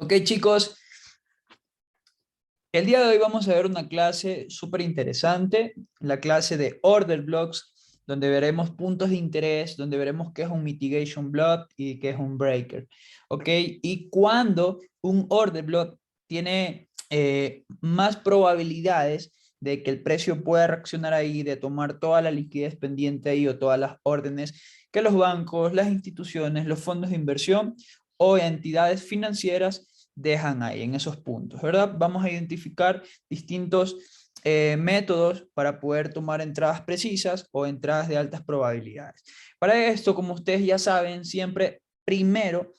Ok, chicos, el día de hoy vamos a ver una clase súper interesante, la clase de Order Blocks, donde veremos puntos de interés, donde veremos qué es un Mitigation Block y qué es un Breaker. Ok, y cuando un Order Block tiene más probabilidades de que el precio pueda reaccionar ahí, de tomar toda la liquidez pendiente ahí o todas las órdenes que los bancos, las instituciones, los fondos de inversión o entidades financieras dejan ahí en esos puntos, ¿verdad? Vamos a identificar distintos métodos para poder tomar entradas precisas o entradas de altas probabilidades. Para esto, como ustedes ya saben, siempre primero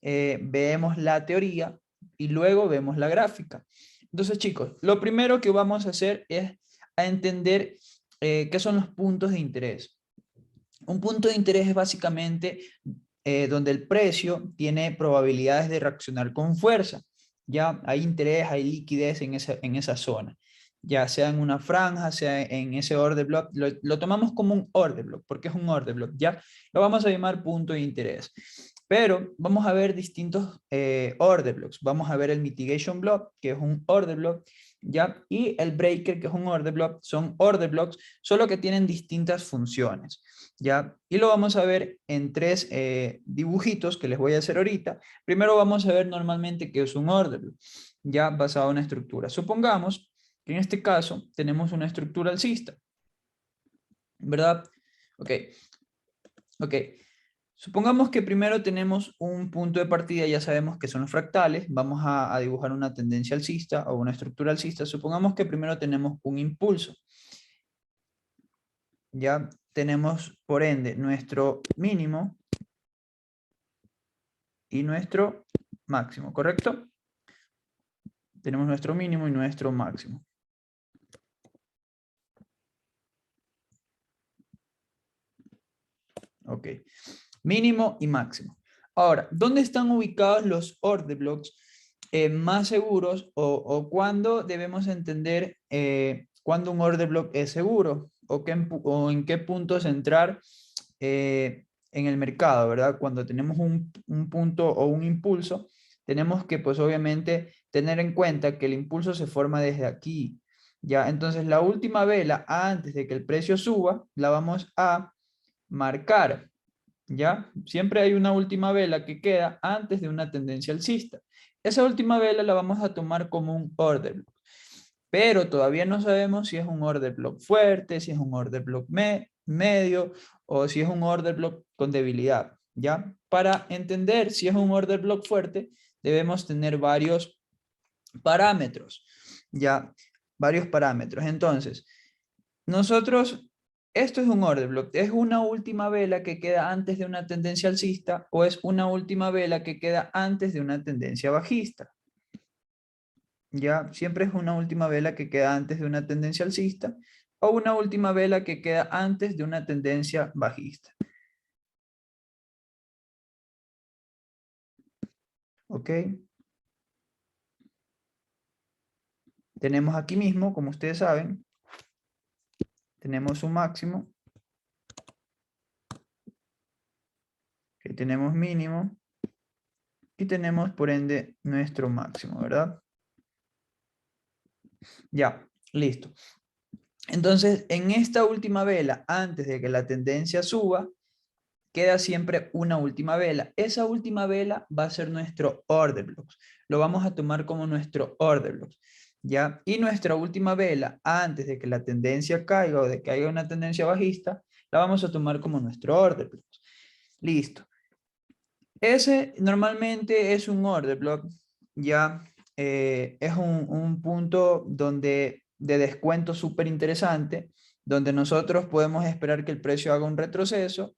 vemos la teoría y luego vemos la gráfica. Entonces, chicos, lo primero que vamos a hacer es a entender qué son los puntos de interés. Un punto de interés es básicamente donde el precio tiene probabilidades de reaccionar con fuerza. Ya hay interés, hay liquidez en esa zona. Ya sea en una franja, sea en ese order block, lo tomamos como un order block, porque es un order block, ya lo vamos a llamar punto de interés. Pero vamos a ver distintos order blocks. Vamos a ver el mitigation block, que es un order block, ya, y el breaker, que es un order block. Son order blocks, solo que tienen distintas funciones. ¿Ya? Y lo vamos a ver en tres dibujitos que les voy a hacer ahorita. Primero vamos a ver normalmente qué es un order block, ya basado en una estructura. Supongamos que en este caso tenemos una estructura alcista, ¿verdad? Ok, ok. Supongamos que primero tenemos un punto de partida, ya sabemos que son los fractales, vamos a dibujar una tendencia alcista o una estructura alcista. Supongamos que primero tenemos un impulso. Ya tenemos, por ende, nuestro mínimo y nuestro máximo, ¿correcto? Tenemos nuestro mínimo y nuestro máximo. Ok. Mínimo y máximo. Ahora, ¿dónde están ubicados los order blocks más seguros o cuándo debemos entender cuándo un order block es seguro o en qué puntos entrar en el mercado, ¿verdad? Cuando tenemos un punto o un impulso, tenemos que pues obviamente tener en cuenta que el impulso se forma desde aquí, ¿ya? Entonces la última vela antes de que el precio suba, la vamos a marcar, ¿ya? Siempre hay una última vela que queda antes de una tendencia alcista. Esa última vela la vamos a tomar como un order block, pero todavía no sabemos si es un order block fuerte, si es un order block medio o si es un order block con debilidad, ¿ya? Para entender si es un order block fuerte, debemos tener varios parámetros, ¿ya? Varios parámetros. Entonces, nosotros, esto es un order block, es una última vela que queda antes de una tendencia alcista o es una última vela que queda antes de una tendencia bajista. Ya, siempre es una última vela que queda antes de una tendencia alcista o una última vela que queda antes de una tendencia bajista. ¿Ok? Tenemos aquí mismo, como ustedes saben, tenemos un máximo, que tenemos mínimo y tenemos por ende nuestro máximo, ¿verdad? Ya, listo. Entonces, en esta última vela, antes de que la tendencia suba, queda siempre una última vela. Esa última vela va a ser nuestro order block. Lo vamos a tomar como nuestro order block, ¿ya? Y nuestra última vela, antes de que la tendencia caiga o de que haya una tendencia bajista, la vamos a tomar como nuestro order block. Listo. Ese normalmente es un order block, ya es un punto donde de descuento súper interesante, donde nosotros podemos esperar que el precio haga un retroceso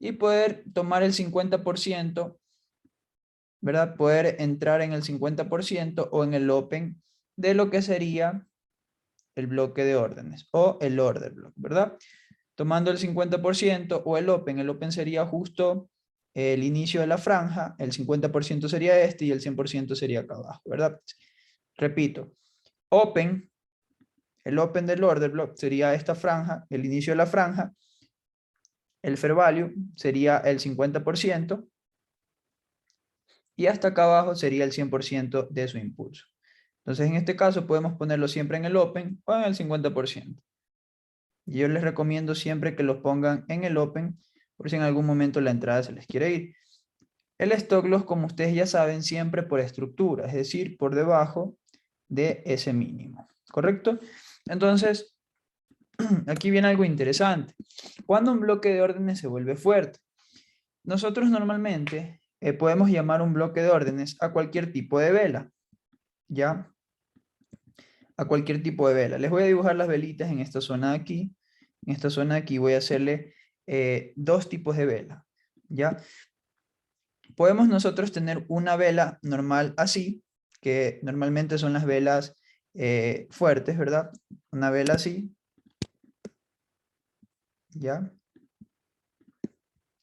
y poder tomar el 50%, ¿verdad? Poder entrar en el 50% o en el open de lo que sería el bloque de órdenes o el order block, ¿verdad? Tomando el 50% o el open sería justo el inicio de la franja, el 50% sería este y el 100% sería acá abajo, ¿verdad? Repito, open, el open del order block sería esta franja, el inicio de la franja, el fair value sería el 50%, y hasta acá abajo sería el 100% de su impulso. Entonces, en este caso podemos ponerlo siempre en el open o en el 50%. Y yo les recomiendo siempre que los pongan en el open, por si en algún momento la entrada se les quiere ir. El stop loss, como ustedes ya saben, siempre por estructura, es decir, por debajo de ese mínimo, ¿correcto? Entonces, aquí viene algo interesante. Cuando un bloque de órdenes se vuelve fuerte, nosotros normalmente podemos llamar un bloque de órdenes a cualquier tipo de vela, ¿ya? A cualquier tipo de vela. Les voy a dibujar las velitas en esta zona de aquí. En esta zona de aquí voy a hacerle dos tipos de vela, ¿ya? Podemos nosotros tener una vela normal así, que normalmente son las velas fuertes, ¿verdad? Una vela así, ¿ya?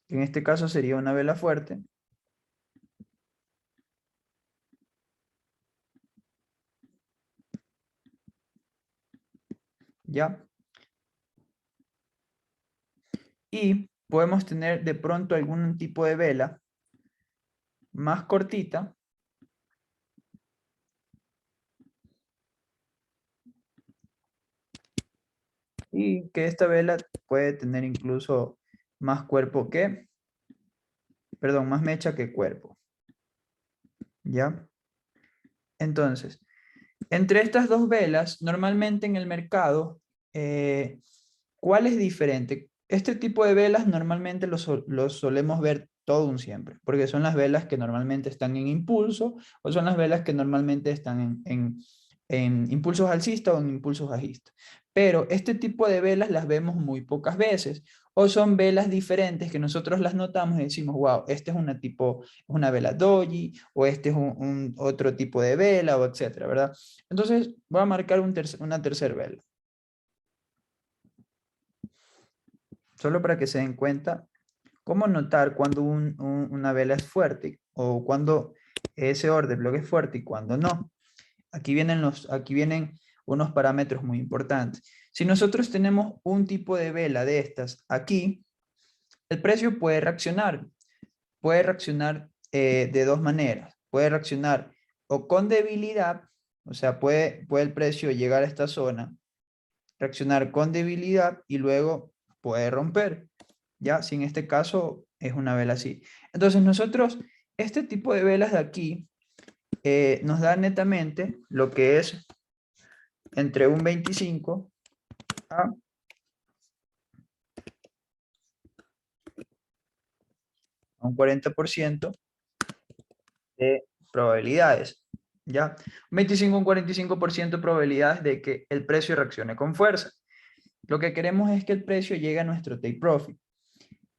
En este caso sería una vela fuerte. ¿Ya? Y podemos tener de pronto algún tipo de vela más cortita. Y que esta vela puede tener incluso más cuerpo que, perdón, más mecha que cuerpo. ¿Ya? Entonces, entre estas dos velas, normalmente en el mercado, ¿cuál es diferente? Este tipo de velas normalmente los solemos ver todo un siempre, porque son las velas que normalmente están en impulso o son las velas que normalmente están en impulsos alcistas o en impulsos bajistas. Pero este tipo de velas las vemos muy pocas veces o son velas diferentes que nosotros las notamos y decimos, wow, este es una vela doji o este es otro tipo de vela o etcétera, ¿verdad? Entonces voy a marcar una tercera vela. Solo para que se den cuenta cómo notar cuando una vela es fuerte o cuando ese orden bloque es fuerte y cuando no. Aquí vienen unos parámetros muy importantes. Si nosotros tenemos un tipo de vela de estas aquí, el precio puede reaccionar. Puede reaccionar de dos maneras. Puede reaccionar o con debilidad, o sea, puede el precio llegar a esta zona, reaccionar con debilidad y luego puede romper. Ya, si en este caso es una vela así. Entonces nosotros, este tipo de velas de aquí, nos da netamente lo que es entre un 25 a un 40% de probabilidades. ¿Ya? Un 25 a un 45% de probabilidades de que el precio reaccione con fuerza. Lo que queremos es que el precio llegue a nuestro take profit.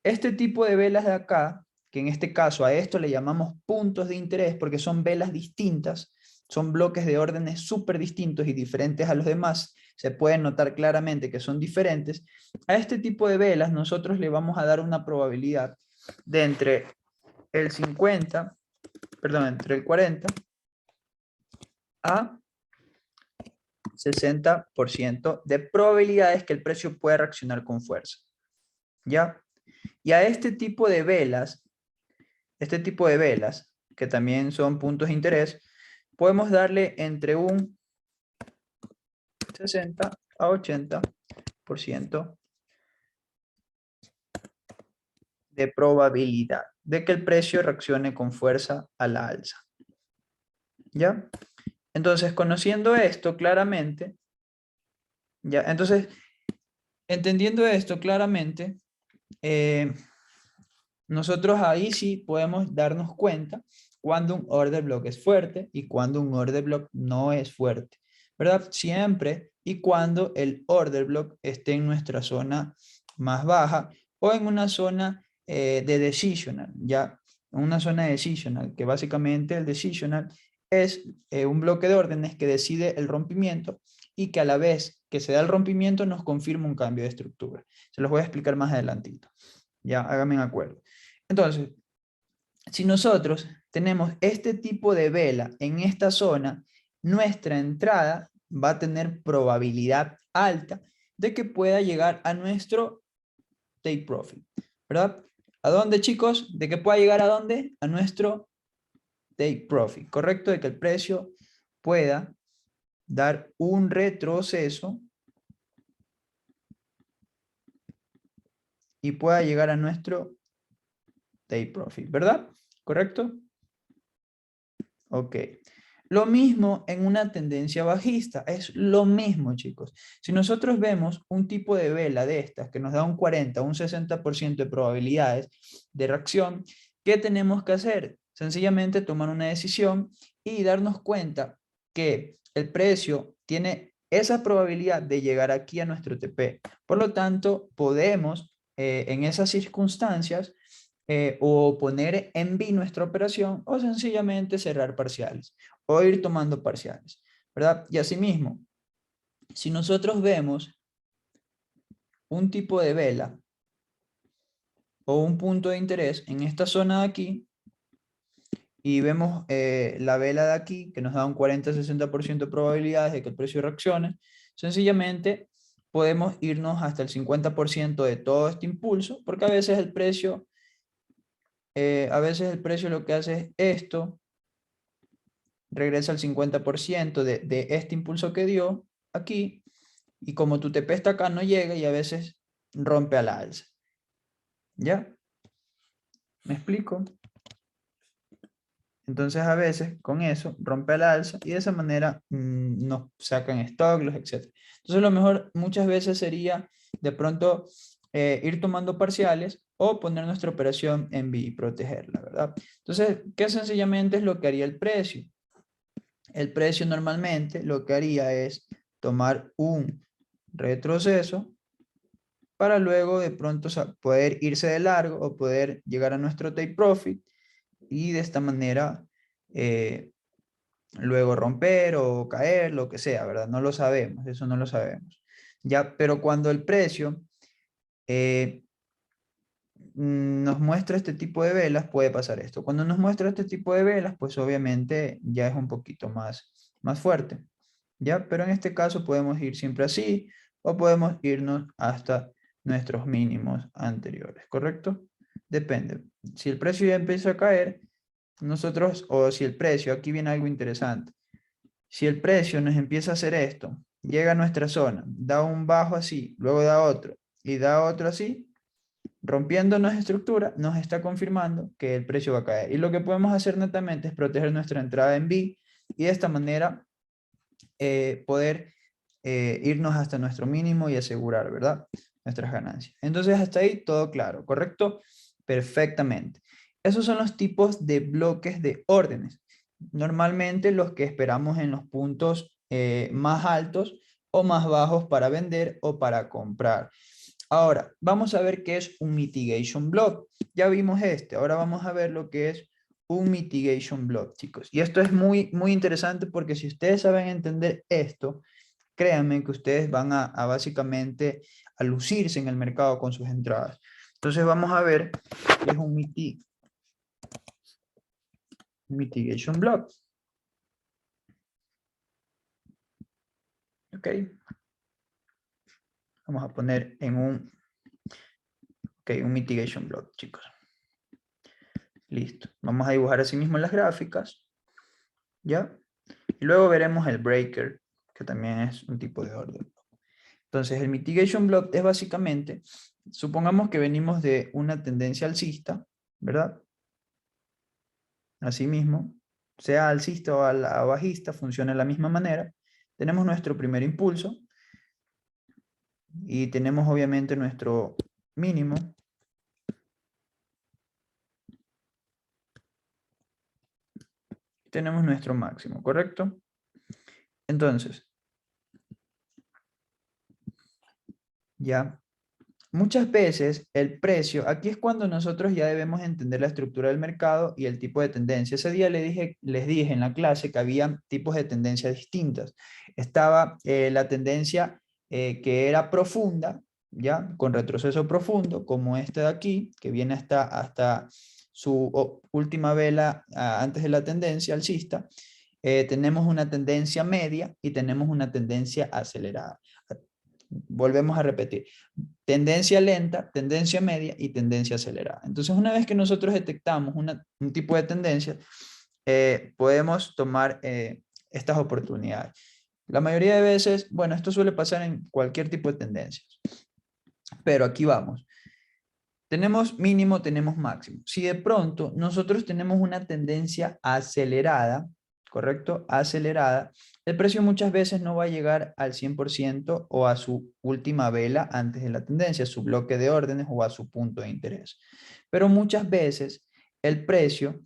Este tipo de velas de acá, que en este caso a esto le llamamos puntos de interés porque son velas distintas, son bloques de órdenes súper distintos y diferentes a los demás, se puede notar claramente que son diferentes. A este tipo de velas nosotros le vamos a dar una probabilidad de entre el 50, perdón, entre el 40 a 60% de probabilidades que el precio pueda reaccionar con fuerza. ¿Ya? Y a este tipo de velas, que también son puntos de interés, podemos darle entre un 60 a 80% de probabilidad de que el precio reaccione con fuerza a la alza. ¿Ya? Entonces, conociendo esto claramente, ¿ya? Entonces, entendiendo esto claramente, nosotros ahí sí podemos darnos cuenta cuando un order block es fuerte y cuando un order block no es fuerte, ¿verdad? Siempre y cuando el order block esté en nuestra zona más baja o en una zona de decisional, ¿ya? En una zona de decisional, que básicamente el decisional es un bloque de órdenes que decide el rompimiento y que a la vez que se da el rompimiento nos confirma un cambio de estructura. Se los voy a explicar más adelantito. Ya, háganme en acuerdo. Entonces, si nosotros tenemos este tipo de vela en esta zona, nuestra entrada va a tener probabilidad alta de que pueda llegar a nuestro take profit, ¿verdad? ¿A dónde, chicos? ¿De que pueda llegar a dónde? A nuestro take profit, ¿correcto? De que el precio pueda dar un retroceso y pueda llegar a nuestro take profit, ¿verdad? ¿Correcto? Ok. Lo mismo en una tendencia bajista, es lo mismo, chicos. Si nosotros vemos un tipo de vela de estas que nos da un 40, un 60% de probabilidades de reacción, ¿qué tenemos que hacer? Sencillamente tomar una decisión y darnos cuenta que el precio tiene esa probabilidad de llegar aquí a nuestro TP. Por lo tanto, podemos en esas circunstancias o poner en B nuestra operación o sencillamente cerrar parciales o ir tomando parciales, ¿verdad? Y asimismo, si nosotros vemos un tipo de vela o un punto de interés en esta zona de aquí y vemos la vela de aquí que nos da un 40-60% de probabilidades de que el precio reaccione, sencillamente podemos irnos hasta el 50% de todo este impulso, porque a veces el precio lo que hace es esto, regresa al 50% de este impulso que dio aquí, y como tu TP está acá, no llega y a veces rompe a la alza. ¿Ya? ¿Me explico? Entonces a veces con eso rompe al alza y de esa manera nos sacan stop loss, etc. Entonces lo mejor muchas veces sería de pronto ir tomando parciales o poner nuestra operación en B y protegerla, ¿verdad? Entonces, ¿qué sencillamente es lo que haría el precio? El precio normalmente lo que haría es tomar un retroceso para luego de pronto poder irse de largo o poder llegar a nuestro take profit y de esta manera eh, luego romper o caer, lo que sea, ¿verdad? No lo sabemos, eso no lo sabemos. Ya, pero cuando el precio eh, nos muestra este tipo de velas, puede pasar esto. Cuando nos muestra este tipo de velas, pues obviamente ya es un poquito más fuerte. ¿Ya? Pero en este caso podemos ir siempre así o podemos irnos hasta nuestros mínimos anteriores, ¿correcto? Depende. Si el precio ya empieza a caer, nosotros, o si el precio, aquí viene algo interesante, si el precio nos empieza a hacer esto, llega a nuestra zona, da un bajo así, luego da otro y da otro así, rompiendo nuestra estructura, nos está confirmando que el precio va a caer. Y lo que podemos hacer netamente es proteger nuestra entrada en B y de esta manera poder irnos hasta nuestro mínimo y asegurar, ¿verdad? Nuestras ganancias. Entonces, hasta ahí todo claro, ¿correcto? Perfectamente. Esos son los tipos de bloques de órdenes. Normalmente los que esperamos en los puntos más altos o más bajos para vender o para comprar. Ahora, vamos a ver qué es un mitigation block. Ya vimos este, ahora vamos a ver lo que es un mitigation block, chicos. Y esto es muy interesante porque si ustedes saben entender esto, créanme que ustedes van a básicamente a lucirse en el mercado con sus entradas. Entonces vamos a ver qué es un mitigation block. Ok. Vamos a poner en un mitigation block, chicos. Listo. Vamos a dibujar así mismo las gráficas. ¿Ya? Y luego veremos el breaker, que también es un tipo de orden. Entonces, el mitigation block es básicamente, supongamos que venimos de una tendencia alcista, ¿verdad? Asimismo, sea alcista o bajista, funciona de la misma manera. Tenemos nuestro primer impulso y tenemos obviamente nuestro mínimo. Tenemos nuestro máximo, ¿correcto? Entonces, ya, muchas veces el precio, aquí es cuando nosotros ya debemos entender la estructura del mercado y el tipo de tendencia. Ese día les dije en la clase que había tipos de tendencias distintas. Estaba la tendencia que era profunda, ya, con retroceso profundo, como este de aquí, que viene hasta su última vela antes de la tendencia alcista. Tenemos una tendencia media y tenemos una tendencia acelerada. Volvemos a repetir, tendencia lenta, tendencia media y tendencia acelerada. Entonces, una vez que nosotros detectamos un tipo de tendencia, podemos tomar estas oportunidades. La mayoría de veces, bueno, esto suele pasar en cualquier tipo de tendencias, pero aquí vamos. Tenemos mínimo, tenemos máximo. Si de pronto nosotros tenemos una tendencia acelerada, ¿correcto? Acelerada, el precio muchas veces no va a llegar al 100% o a su última vela antes de la tendencia, a su bloque de órdenes o a su punto de interés. Pero muchas veces el precio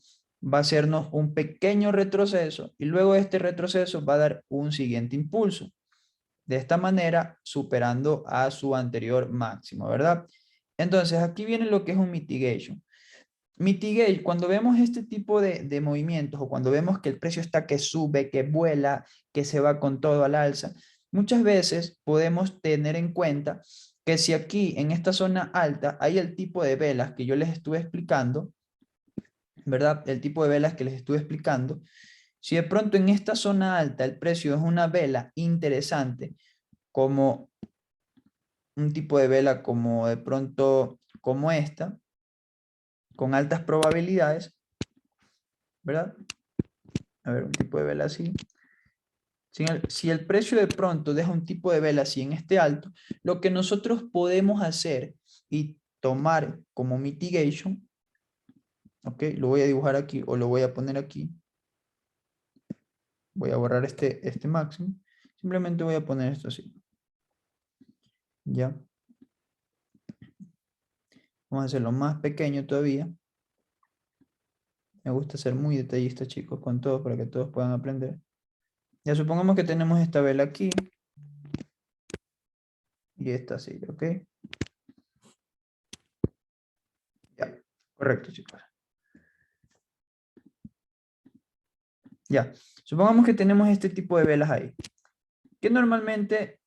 va a hacernos un pequeño retroceso y luego este retroceso va a dar un siguiente impulso. De esta manera, superando a su anterior máximo, ¿verdad? Entonces, aquí viene lo que es un mitigation. Mitigate, cuando vemos este tipo de movimientos o cuando vemos que el precio está que sube, que vuela, que se va con todo al alza, muchas veces podemos tener en cuenta que si aquí en esta zona alta hay el tipo de velas que yo les estuve explicando, ¿verdad? El tipo de velas que les estuve explicando, si de pronto en esta zona alta el precio es una vela interesante, como un tipo de vela como de pronto como esta, con altas probabilidades, ¿verdad? A ver, un tipo de vela así. Si el precio de pronto deja un tipo de vela así en este alto, lo que nosotros podemos hacer y tomar como mitigation, ¿ok? Lo voy a dibujar aquí o lo voy a poner aquí. Voy a borrar este máximo. Simplemente voy a poner esto así. ¿Ya? Vamos a hacerlo más pequeño todavía. Me gusta ser muy detallista, chicos, con todo para que todos puedan aprender. Ya supongamos que tenemos esta vela aquí y esta así, ¿ok? Ya, correcto, chicos. Ya, supongamos que tenemos este tipo de velas ahí. Que normalmente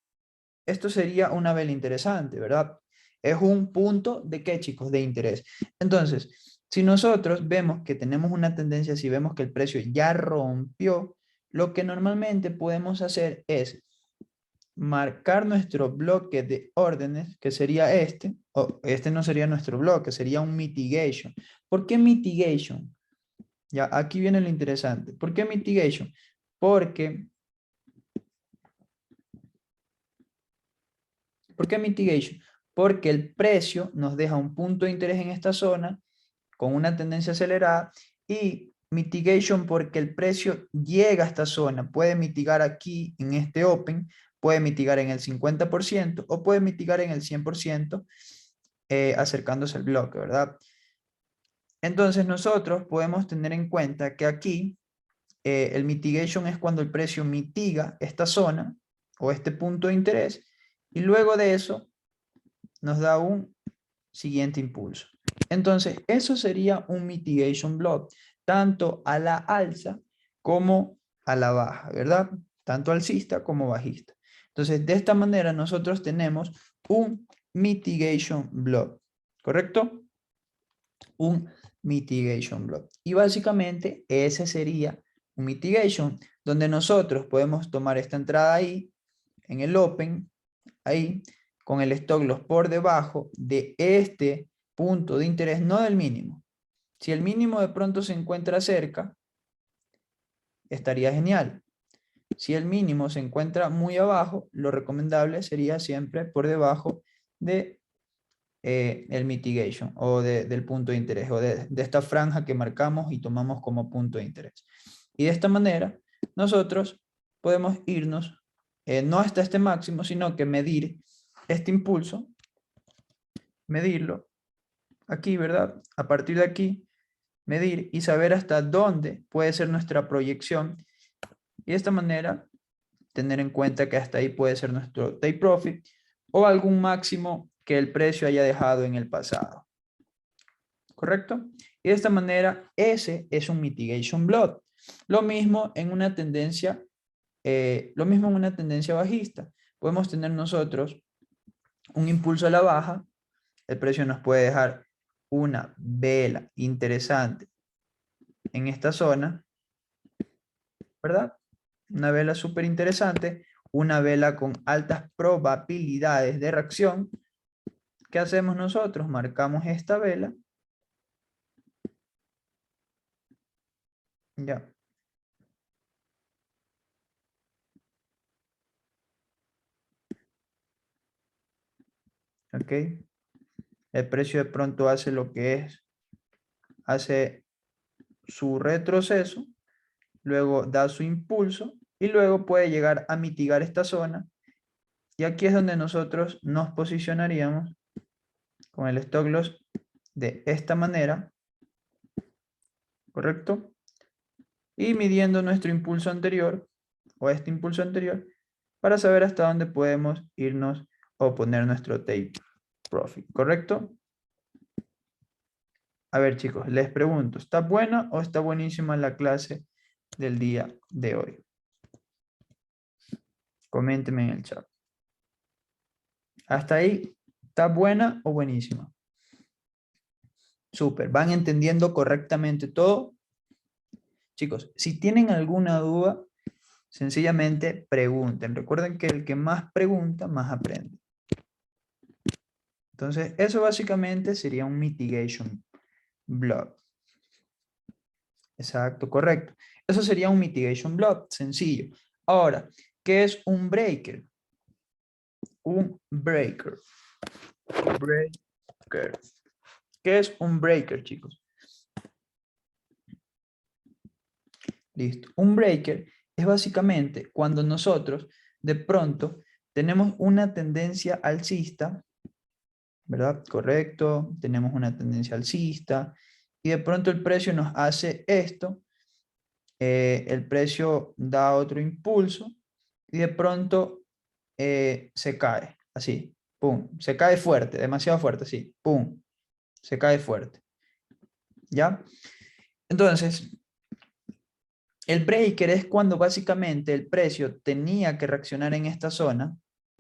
esto sería una vela interesante, ¿verdad? Es un punto de qué, chicos, de interés. Entonces, si nosotros vemos que tenemos una tendencia, si vemos que el precio ya rompió, lo que normalmente podemos hacer es marcar nuestro bloque de órdenes, que sería este, o este no sería nuestro bloque, sería un mitigation. ¿Por qué mitigation? Ya, aquí viene lo interesante. ¿Por qué mitigation? Porque, ¿por qué mitigation? Porque el precio nos deja un punto de interés en esta zona con una tendencia acelerada y mitigation porque el precio llega a esta zona, puede mitigar aquí en este open, puede mitigar en el 50% o puede mitigar en el 100% acercándose al bloque, ¿verdad? Entonces nosotros podemos tener en cuenta que aquí el mitigation es cuando el precio mitiga esta zona o este punto de interés y luego de eso nos da un siguiente impulso. Entonces, eso sería un mitigation block, tanto a la alza como a la baja, ¿verdad? Tanto alcista como bajista. Entonces, de esta manera nosotros tenemos un mitigation block, ¿correcto? Un mitigation block. Y básicamente ese sería un mitigation, donde nosotros podemos tomar esta entrada ahí, en el open, ahí, con el stop loss por debajo de este punto de interés, no del mínimo. Si el mínimo de pronto se encuentra cerca, estaría genial. Si el mínimo se encuentra muy abajo, lo recomendable sería siempre por debajo de el mitigation o del punto de interés o de esta franja que marcamos y tomamos como punto de interés. Y de esta manera nosotros podemos irnos no hasta este máximo, sino que medir este impulso, medirlo aquí, ¿verdad? A partir de aquí, medir y saber hasta dónde puede ser nuestra proyección y de esta manera tener en cuenta que hasta ahí puede ser nuestro take profit o algún máximo que el precio haya dejado en el pasado. ¿Correcto? Y de esta manera, ese es un mitigation block. Lo mismo en una tendencia, bajista. Podemos tener nosotros un impulso a la baja, el precio nos puede dejar una vela interesante en esta zona, ¿verdad? Una vela súper interesante, una vela con altas probabilidades de reacción. ¿Qué hacemos nosotros? Marcamos esta vela Ya. ¿Ok? El precio de pronto hace lo que es, hace su retroceso, luego da su impulso y luego puede llegar a mitigar esta zona. Y aquí es donde nosotros nos posicionaríamos con el stop loss de esta manera, ¿correcto? Y midiendo nuestro impulso anterior o este impulso anterior para saber hasta dónde podemos irnos o poner nuestro take profit, ¿correcto? A ver, chicos, les pregunto, ¿está buena o está buenísima la clase del día de hoy? Coméntenme en el chat. ¿Hasta ahí está buena o buenísima? Súper, ¿van entendiendo correctamente todo? Chicos, si tienen alguna duda, sencillamente pregunten. Recuerden que el que más pregunta, más aprende. Entonces, eso básicamente sería un mitigation block. Exacto, correcto. Eso sería un mitigation block, sencillo. Ahora, ¿qué es un breaker? Un breaker. Breaker. ¿Qué es un breaker, chicos? Listo. Un breaker es básicamente cuando nosotros de pronto tenemos una tendencia alcista, ¿verdad? Correcto. Tenemos una tendencia alcista y de pronto el precio nos hace esto. El precio da otro impulso y de pronto se cae, así, pum, se cae fuerte, demasiado fuerte, así, pum, se cae fuerte, ¿ya? Entonces, el breaker es cuando básicamente el precio tenía que reaccionar en esta zona,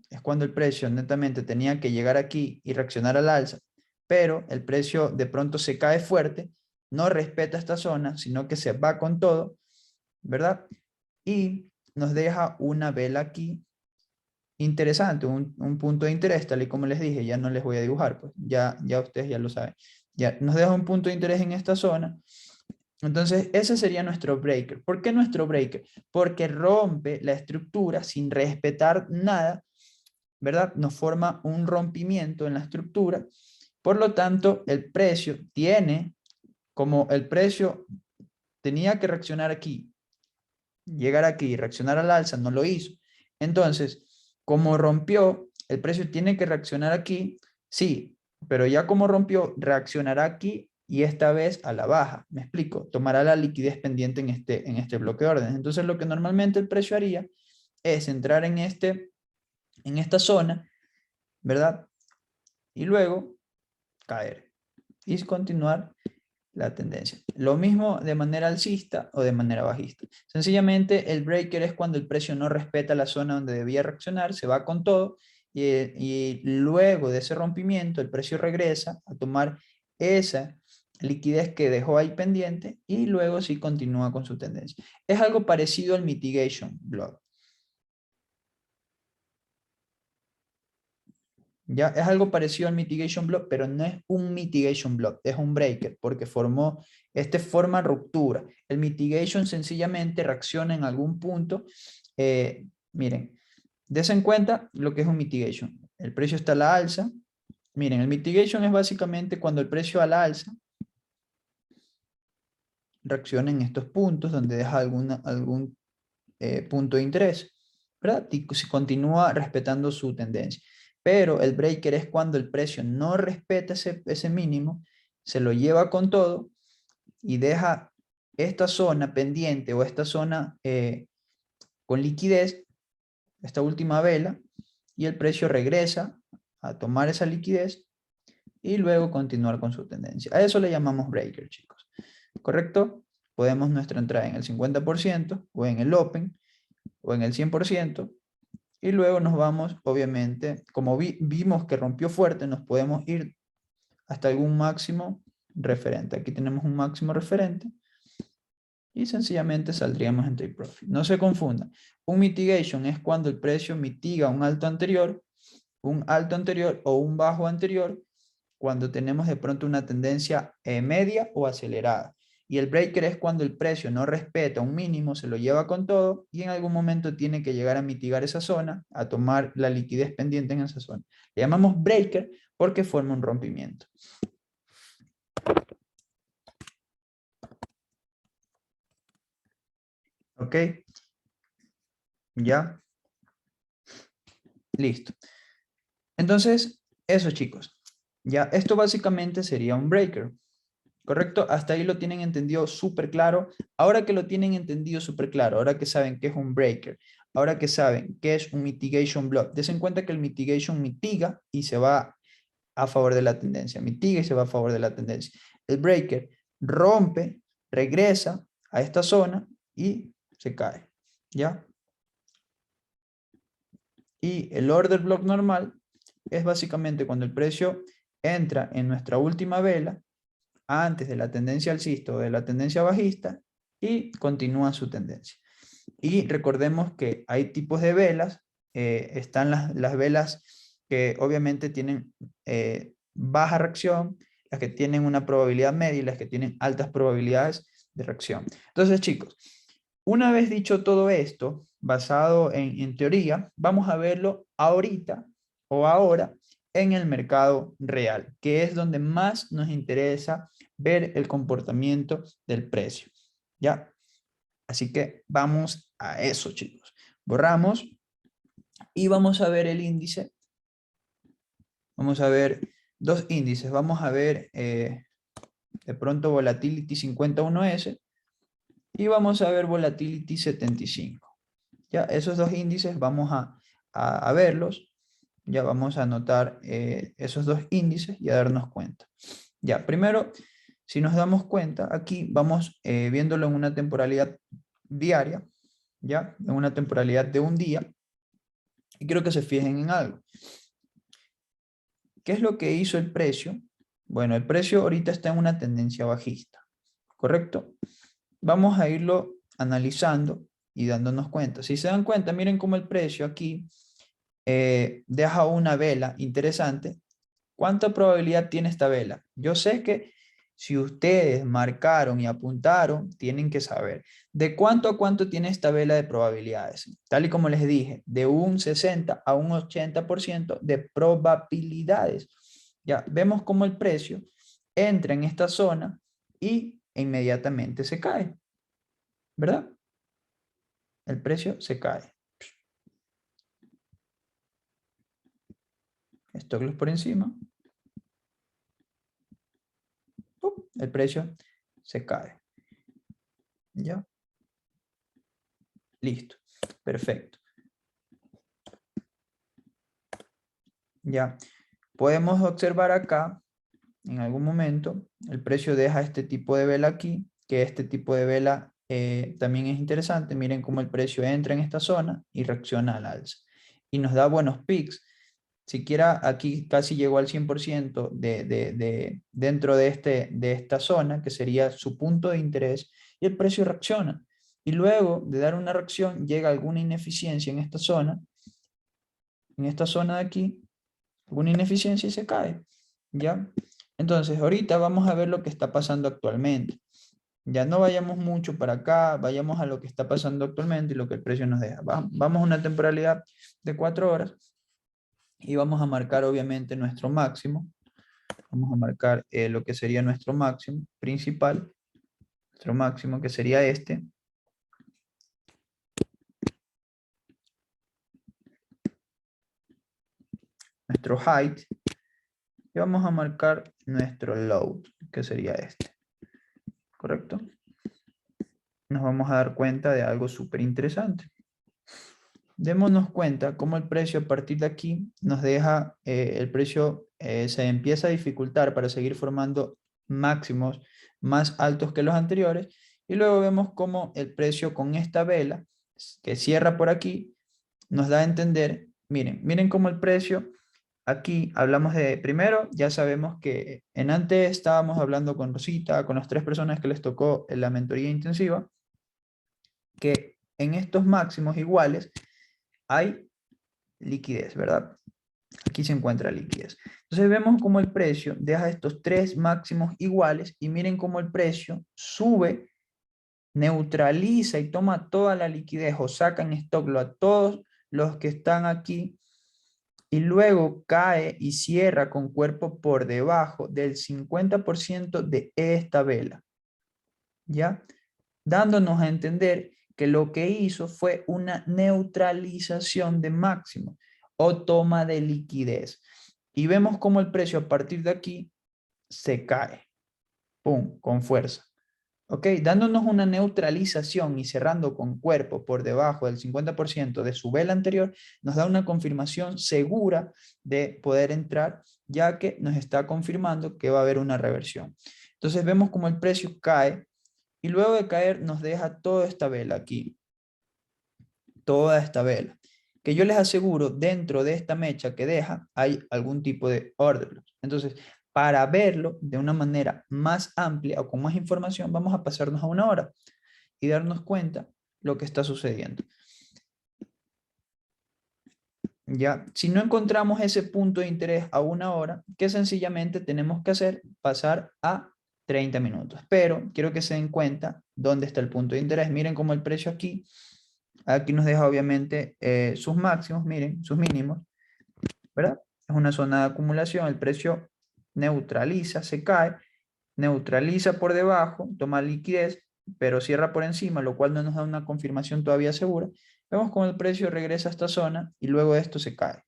es cuando el precio netamente tenía que llegar aquí y reaccionar al alza, pero el precio de pronto se cae fuerte, no respeta esta zona, sino que se va con todo, ¿verdad? Y nos deja una vela aquí interesante, un punto de interés, tal y como les dije, ya no les voy a dibujar, pues ya ustedes ya lo saben. Ya nos deja un punto de interés en esta zona. Entonces, ese sería nuestro breaker. ¿Por qué nuestro breaker? Porque rompe la estructura sin respetar nada, ¿verdad? Nos forma un rompimiento en la estructura. Por lo tanto, el precio tiene, como el precio tenía que reaccionar aquí, llegar aquí y reaccionar al alza, no lo hizo. Entonces, como rompió, el precio tiene que reaccionar aquí, sí, pero ya como rompió, reaccionará aquí y esta vez a la baja. ¿Me explico? Tomará la liquidez pendiente en este bloque de órdenes. Entonces, lo que normalmente el precio haría es entrar en esta zona, ¿verdad? Y luego caer y continuar la tendencia. Lo mismo de manera alcista o de manera bajista. Sencillamente el breaker es cuando el precio no respeta la zona donde debía reaccionar, se va con todo y luego de ese rompimiento el precio regresa a tomar esa liquidez que dejó ahí pendiente y luego sí continúa con su tendencia. Es algo parecido al mitigation block. Ya es algo parecido al mitigation block, pero no es un mitigation block, es un breaker, porque forma ruptura. El mitigation sencillamente reacciona en algún punto. Miren, des en cuenta lo que es un mitigation. El precio está a la alza. Miren, el mitigation es básicamente cuando el precio a la alza reacciona en estos puntos donde deja algún punto de interés, ¿verdad? Y si continúa respetando su tendencia. Pero el breaker es cuando el precio no respeta ese mínimo, se lo lleva con todo y deja esta zona pendiente o esta zona con liquidez, esta última vela, y el precio regresa a tomar esa liquidez y luego continuar con su tendencia. A eso le llamamos breaker, chicos. ¿Correcto? Podemos nuestra entrada en el 50% o en el open o en el 100%. Y luego nos vamos, obviamente, como vimos que rompió fuerte, nos podemos ir hasta algún máximo referente. Aquí tenemos un máximo referente y sencillamente saldríamos en take profit. No se confundan. Un mitigation es cuando el precio mitiga un alto anterior o un bajo anterior, cuando tenemos de pronto una tendencia media o acelerada. Y el breaker es cuando el precio no respeta un mínimo, se lo lleva con todo y en algún momento tiene que llegar a mitigar esa zona, a tomar la liquidez pendiente en esa zona. Le llamamos breaker porque forma un rompimiento. ¿Ok? ¿Ya? Listo. Entonces, eso chicos. Ya, esto básicamente sería un breaker. ¿Correcto? Hasta ahí lo tienen entendido súper claro. Ahora que lo tienen entendido súper claro, ahora que saben qué es un breaker, ahora que saben qué es un mitigation block, des en cuenta que el mitigation mitiga y se va a favor de la tendencia, mitiga y se va a favor de la tendencia. El breaker rompe, regresa a esta zona y se cae, ¿ya? Y el order block normal es básicamente cuando el precio entra en nuestra última vela antes de la tendencia alcista o de la tendencia bajista y continúa su tendencia. Y recordemos que hay tipos de velas, están las velas que obviamente tienen baja reacción, las que tienen una probabilidad media y las que tienen altas probabilidades de reacción. Entonces chicos, una vez dicho todo esto, basado en teoría, vamos a verlo ahorita o ahora en el mercado real, que es donde más nos interesa ver el comportamiento del precio. ¿Ya? Así que vamos a eso, chicos. Borramos y vamos a ver el índice. Vamos a ver dos índices. Vamos a ver de pronto Volatility 51S y vamos a ver Volatility 75. Ya, esos dos índices vamos a verlos. Ya vamos a anotar esos dos índices y a darnos cuenta. Ya, primero, si nos damos cuenta, aquí vamos viéndolo en una temporalidad diaria, ya, en una temporalidad de un día, y quiero que se fijen en algo. ¿Qué es lo que hizo el precio? Bueno, el precio ahorita está en una tendencia bajista, ¿correcto? Vamos a irlo analizando y dándonos cuenta. Si se dan cuenta, miren cómo el precio aquí deja una vela interesante. ¿Cuánta probabilidad tiene esta vela? Yo sé que si ustedes marcaron y apuntaron, tienen que saber de cuánto a cuánto tiene esta vela de probabilidades. Tal y como les dije, de un 60 a un 80% de probabilidades. Ya vemos cómo el precio entra en esta zona y inmediatamente se cae, ¿verdad? El precio se cae. Stop loss por encima. El precio se cae. ¿Ya? Listo. Perfecto. Ya. Podemos observar acá, en algún momento, el precio deja este tipo de vela aquí, que este tipo de vela también es interesante. Miren cómo el precio entra en esta zona y reacciona al alza. Y nos da buenos picks. Siquiera aquí casi llegó al 100% dentro de esta zona, que sería su punto de interés, y el precio reacciona. Y luego de dar una reacción, llega alguna ineficiencia en esta zona de aquí, alguna ineficiencia y se cae. ¿Ya? Entonces, ahorita vamos a ver lo que está pasando actualmente. Ya no vayamos mucho para acá, vayamos a lo que está pasando actualmente y lo que el precio nos deja. Vamos a una temporalidad de 4 horas y vamos a marcar obviamente nuestro máximo. Vamos a marcar lo que sería nuestro máximo principal, nuestro máximo que sería este. Nuestro height. Y vamos a marcar nuestro load, que sería este. ¿Correcto? Nos vamos a dar cuenta de algo súper interesante. Démonos cuenta cómo el precio a partir de aquí nos deja, el precio se empieza a dificultar para seguir formando máximos más altos que los anteriores y luego vemos cómo el precio con esta vela que cierra por aquí nos da a entender, miren cómo el precio aquí hablamos de, primero ya sabemos que en antes estábamos hablando con Rosita, con las 3 personas que les tocó en la mentoría intensiva, que en estos máximos iguales hay liquidez, ¿verdad? Aquí se encuentra liquidez. Entonces vemos cómo el precio deja estos tres máximos iguales y miren cómo el precio sube, neutraliza y toma toda la liquidez o saca en stock a todos los que están aquí y luego cae y cierra con cuerpo por debajo del 50% de esta vela. ¿Ya? Dándonos a entender que lo que hizo fue una neutralización de máximo o toma de liquidez. Y vemos cómo el precio a partir de aquí se cae. ¡Pum! Con fuerza. ¿Ok? Dándonos una neutralización y cerrando con cuerpo por debajo del 50% de su vela anterior, nos da una confirmación segura de poder entrar, ya que nos está confirmando que va a haber una reversión. Entonces vemos como el precio cae y luego de caer nos deja toda esta vela aquí, toda esta vela, que yo les aseguro dentro de esta mecha que deja hay algún tipo de order block. Entonces, para verlo de una manera más amplia o con más información, vamos a pasarnos a una hora y darnos cuenta lo que está sucediendo. Ya, si no encontramos ese punto de interés a una hora, ¿qué sencillamente tenemos que hacer? Pasar a 30 minutos. Pero quiero que se den cuenta dónde está el punto de interés. Miren cómo el precio aquí nos deja obviamente sus máximos, miren, sus mínimos, ¿verdad? Es una zona de acumulación, el precio neutraliza, se cae, neutraliza por debajo, toma liquidez, pero cierra por encima, lo cual no nos da una confirmación todavía segura. Vemos cómo el precio regresa a esta zona y luego esto se cae.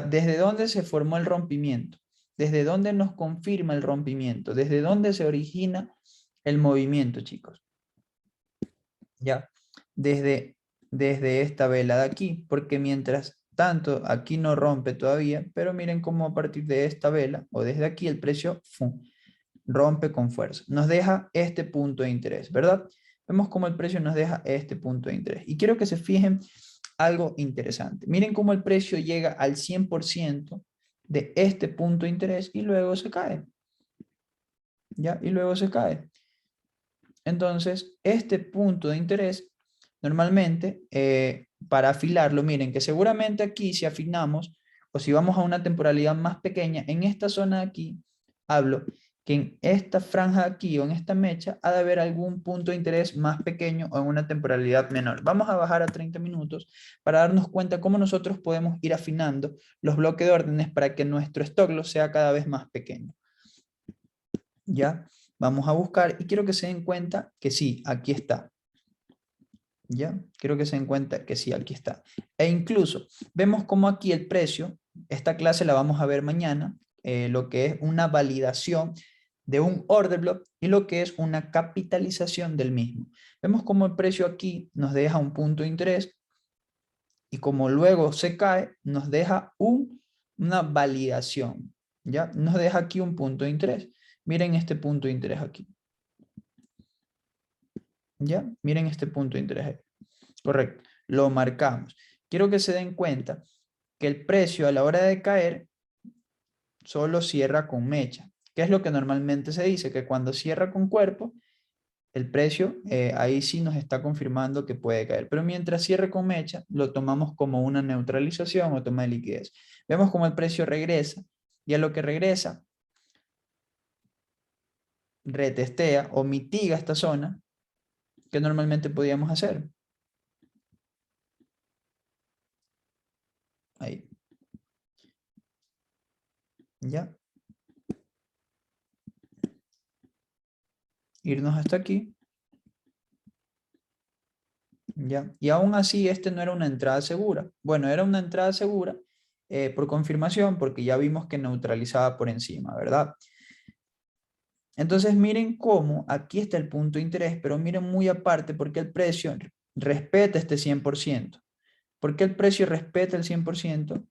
¿Desde dónde se formó el rompimiento? ¿Desde dónde nos confirma el rompimiento? ¿Desde dónde se origina el movimiento, chicos? Ya, desde esta vela de aquí, porque mientras tanto aquí no rompe todavía, pero miren cómo a partir de esta vela o desde aquí el precio rompe con fuerza. Nos deja este punto de interés, ¿verdad? Vemos cómo el precio nos deja este punto de interés. Y quiero que se fijen algo interesante. Miren cómo el precio llega al 100% de este punto de interés y luego se cae. ¿Ya? Y luego se cae. Entonces, este punto de interés, normalmente, para afilarlo, miren que seguramente aquí si afinamos o si vamos a una temporalidad más pequeña, en esta zona de aquí, hablo que en esta franja aquí o en esta mecha ha de haber algún punto de interés más pequeño o en una temporalidad menor. Vamos a bajar a 30 minutos para darnos cuenta cómo nosotros podemos ir afinando los bloques de órdenes para que nuestro stock loss sea cada vez más pequeño. ¿Ya? Vamos a buscar y quiero que se den cuenta que sí, aquí está. ¿Ya? Quiero que se den cuenta que sí, aquí está. E incluso vemos como aquí el precio, esta clase la vamos a ver mañana, lo que es una validación de un order block y lo que es una capitalización del mismo. Vemos como el precio aquí nos deja un punto de interés y como luego se cae, nos deja una validación. ¿Ya? Nos deja aquí un punto de interés. Miren este punto de interés aquí. ¿Ya? Miren este punto de interés. Correcto. Lo marcamos. Quiero que se den cuenta que el precio a la hora de caer solo cierra con mecha. ¿Qué es lo que normalmente se dice? Que cuando cierra con cuerpo, el precio ahí sí nos está confirmando que puede caer. Pero mientras cierre con mecha, lo tomamos como una neutralización o toma de liquidez. Vemos como el precio regresa y a lo que regresa, retestea o mitiga esta zona que normalmente podíamos hacer. Ahí. ¿Ya? Irnos hasta aquí. ¿Ya? Y aún así, este no era una entrada segura. Bueno, era una entrada segura por confirmación, porque ya vimos que neutralizaba por encima, ¿verdad? Entonces, miren cómo aquí está el punto de interés, pero miren muy aparte porque el precio respeta este 100%. ¿Por qué el precio respeta el 100%?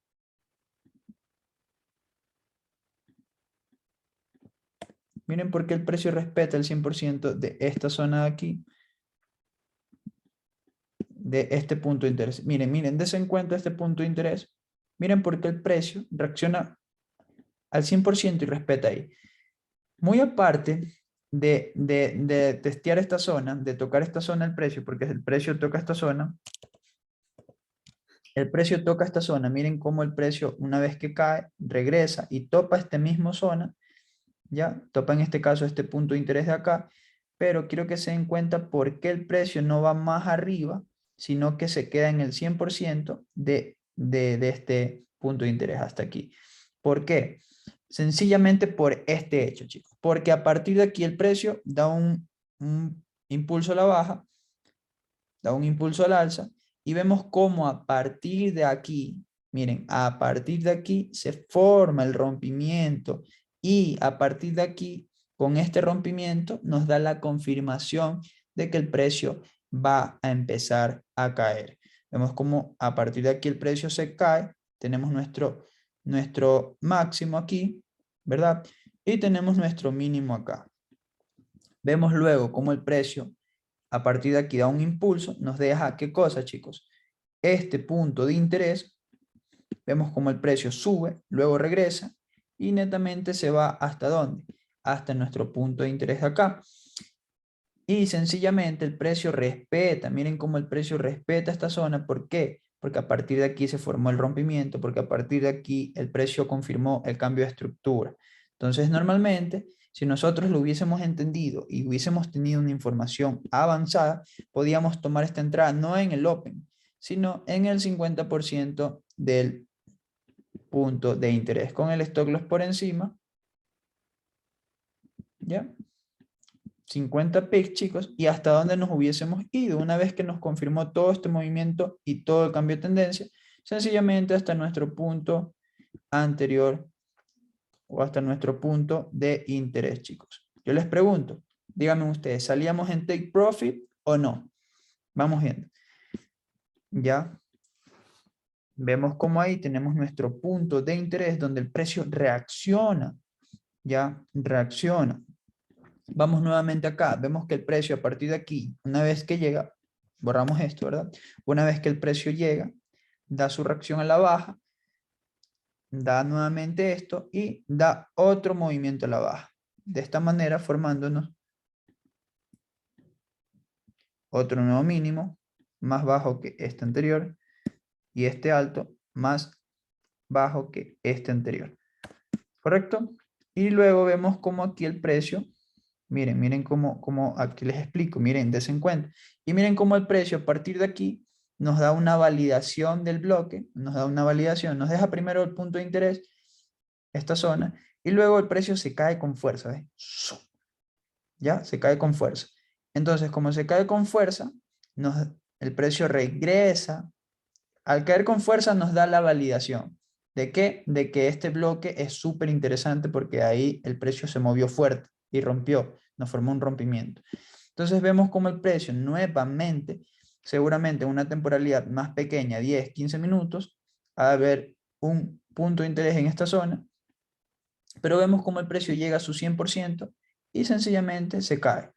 Miren por qué el precio respeta el 100% de esta zona de aquí, de este punto de interés. Miren, dense en cuenta este punto de interés. Miren por qué el precio reacciona al 100% y respeta ahí. Muy aparte de testear esta zona, de tocar esta zona el precio, porque el precio toca esta zona, el precio toca esta zona. Miren cómo el precio, una vez que cae, regresa y topa esta misma zona. Ya, topa en este caso este punto de interés de acá. Pero quiero que se den cuenta por qué el precio no va más arriba, sino que se queda en el 100% de este punto de interés hasta aquí. ¿Por qué? Sencillamente por este hecho, chicos. Porque a partir de aquí el precio da un impulso a la baja, da un impulso al alza, y vemos cómo a partir de aquí, miren, a partir de aquí se forma el rompimiento, y a partir de aquí, con este rompimiento, nos da la confirmación de que el precio va a empezar a caer. Vemos cómo a partir de aquí el precio se cae, tenemos nuestro máximo aquí, ¿verdad? Y tenemos nuestro mínimo acá. Vemos luego cómo el precio a partir de aquí da un impulso, nos deja, ¿qué cosa, chicos? Este punto de interés, vemos cómo el precio sube, luego regresa y netamente se va ¿hasta dónde? Hasta nuestro punto de interés de acá. Y sencillamente el precio respeta, miren cómo el precio respeta esta zona. ¿Por qué? Porque a partir de aquí se formó el rompimiento, porque a partir de aquí el precio confirmó el cambio de estructura. Entonces, normalmente, si nosotros lo hubiésemos entendido y hubiésemos tenido una información avanzada, podíamos tomar esta entrada no en el open, sino en el 50% del punto de interés, con el stop loss por encima, ¿ya? 50 pics, chicos, y hasta dónde nos hubiésemos ido una vez que nos confirmó todo este movimiento y todo el cambio de tendencia, sencillamente hasta nuestro punto anterior o hasta nuestro punto de interés, chicos. Yo les pregunto, díganme ustedes, ¿salíamos en take profit o no? Vamos viendo. Ya vemos cómo ahí tenemos nuestro punto de interés donde el precio reacciona, ya reacciona. Vamos nuevamente acá, vemos que el precio a partir de aquí, una vez que llega, borramos esto, ¿verdad? Una vez que el precio llega, da su reacción a la baja, da nuevamente esto y da otro movimiento a la baja. De esta manera formándonos otro nuevo mínimo, más bajo que este anterior, y este alto más bajo que este anterior. ¿Correcto? Y luego vemos como aquí el precio, miren cómo aquí les explico, miren, desen cuenta. Y miren cómo el precio a partir de aquí nos da una validación del bloque, nos da una validación, nos deja primero el punto de interés, esta zona, y luego el precio se cae con fuerza, ¿ves? ¿Ya? Se cae con fuerza. Entonces, como se cae con fuerza, el precio regresa. Al caer con fuerza nos da la validación. ¿De qué? De que este bloque es súper interesante porque ahí el precio se movió fuerte y rompió, nos formó un rompimiento. Entonces vemos como el precio nuevamente, seguramente en una temporalidad más pequeña, 10, 15 minutos, a haber un punto de interés en esta zona, pero vemos como el precio llega a su 100% y sencillamente se cae.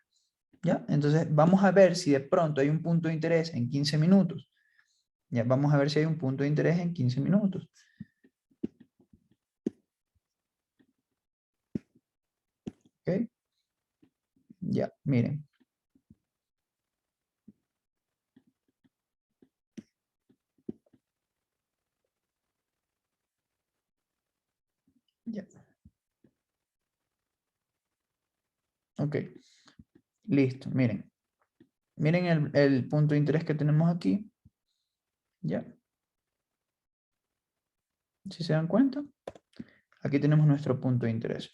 ¿Ya? Entonces vamos a ver si de pronto hay un punto de interés en 15 minutos. Ya vamos a ver si hay un punto de interés en 15 minutos. ¿Ok? Ya, miren. Ya. Ok, listo, miren. Miren el punto de interés que tenemos aquí. Ya. ¿Si se dan cuenta? Aquí tenemos nuestro punto de interés.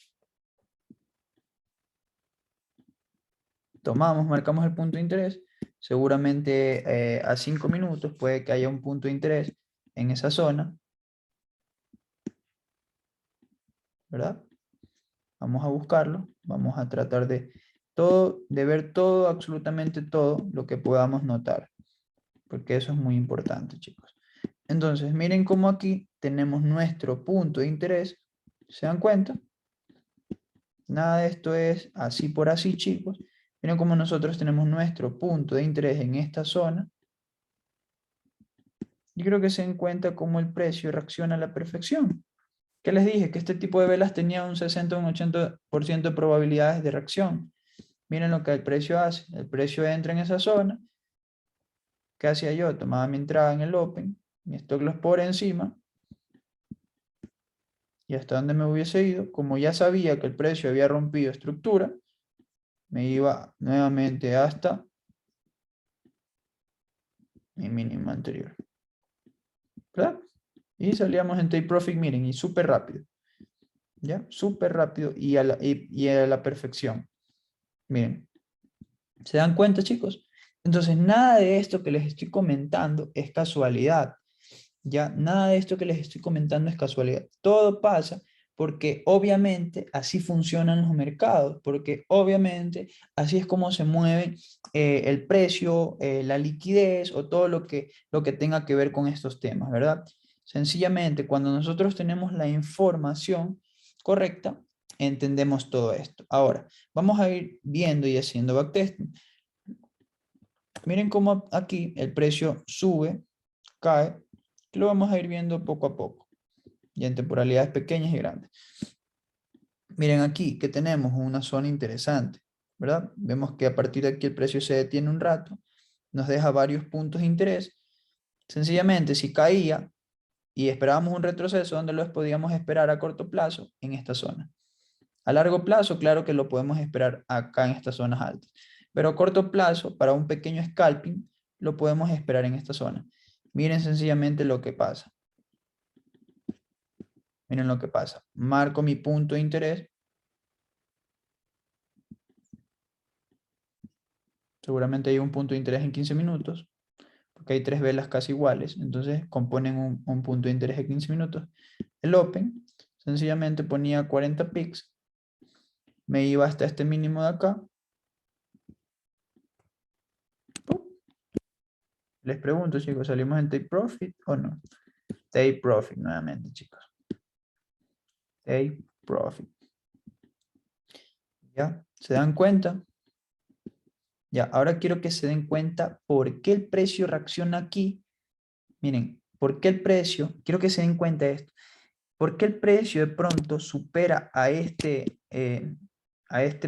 Tomamos, marcamos el punto de interés. Seguramente a 5 minutos puede que haya un punto de interés en esa zona. ¿Verdad? Vamos a buscarlo. Vamos a tratar de ver todo, absolutamente todo lo que podamos notar. Porque eso es muy importante, chicos. Entonces, miren cómo aquí tenemos nuestro punto de interés. ¿Se dan cuenta? Nada de esto es así por así, chicos. Miren cómo nosotros tenemos nuestro punto de interés en esta zona. Yo creo que se den cuenta cómo el precio reacciona a la perfección. ¿Qué les dije? Que este tipo de velas tenía un 60 o un 80% de probabilidades de reacción. Miren lo que el precio hace. El precio entra en esa zona. ¿Qué hacía yo? Tomaba mi entrada en el open. mi stop loss por encima, y hasta donde me hubiese ido, como ya sabía que el precio había rompido estructura, me iba nuevamente hasta mi mínimo anterior, ¿verdad? Y salíamos en take profit, miren, y súper rápido, ¿ya? Súper rápido y a la perfección. Miren, ¿se dan cuenta, chicos? Entonces, nada de esto que les estoy comentando es casualidad. Ya nada de esto que les estoy comentando es casualidad. Todo pasa porque obviamente así funcionan los mercados, porque obviamente así es como se mueve el precio, la liquidez o todo lo que tenga que ver con estos temas, ¿verdad? Sencillamente, cuando nosotros tenemos la información correcta, entendemos todo esto. Ahora, vamos a ir viendo y haciendo backtesting. Miren cómo aquí el precio sube, cae, lo vamos a ir viendo poco a poco, y en temporalidades pequeñas y grandes. Miren aquí que tenemos una zona interesante, ¿verdad? Vemos que a partir de aquí el precio se detiene un rato, nos deja varios puntos de interés. Sencillamente, si caía y esperábamos un retroceso, ¿dónde los podíamos esperar a corto plazo? En esta zona. A largo plazo, claro que lo podemos esperar acá en estas zonas altas, pero a corto plazo, para un pequeño scalping, lo podemos esperar en esta zona. Miren sencillamente lo que pasa. Miren lo que pasa. Marco mi punto de interés. Seguramente hay un punto de interés en 15 minutos, porque hay tres velas casi iguales, entonces componen un punto de interés de 15 minutos. El Open, sencillamente ponía 40 pics, me iba hasta este mínimo de acá. Les pregunto, chicos, ¿salimos en Take Profit o no? Take Profit nuevamente, chicos. Take Profit. ¿Ya? ¿Se dan cuenta? Ya, ahora quiero que se den cuenta por qué el precio reacciona aquí. Miren, ¿por qué el precio? Quiero que se den cuenta de esto. ¿Por qué el precio de pronto supera a este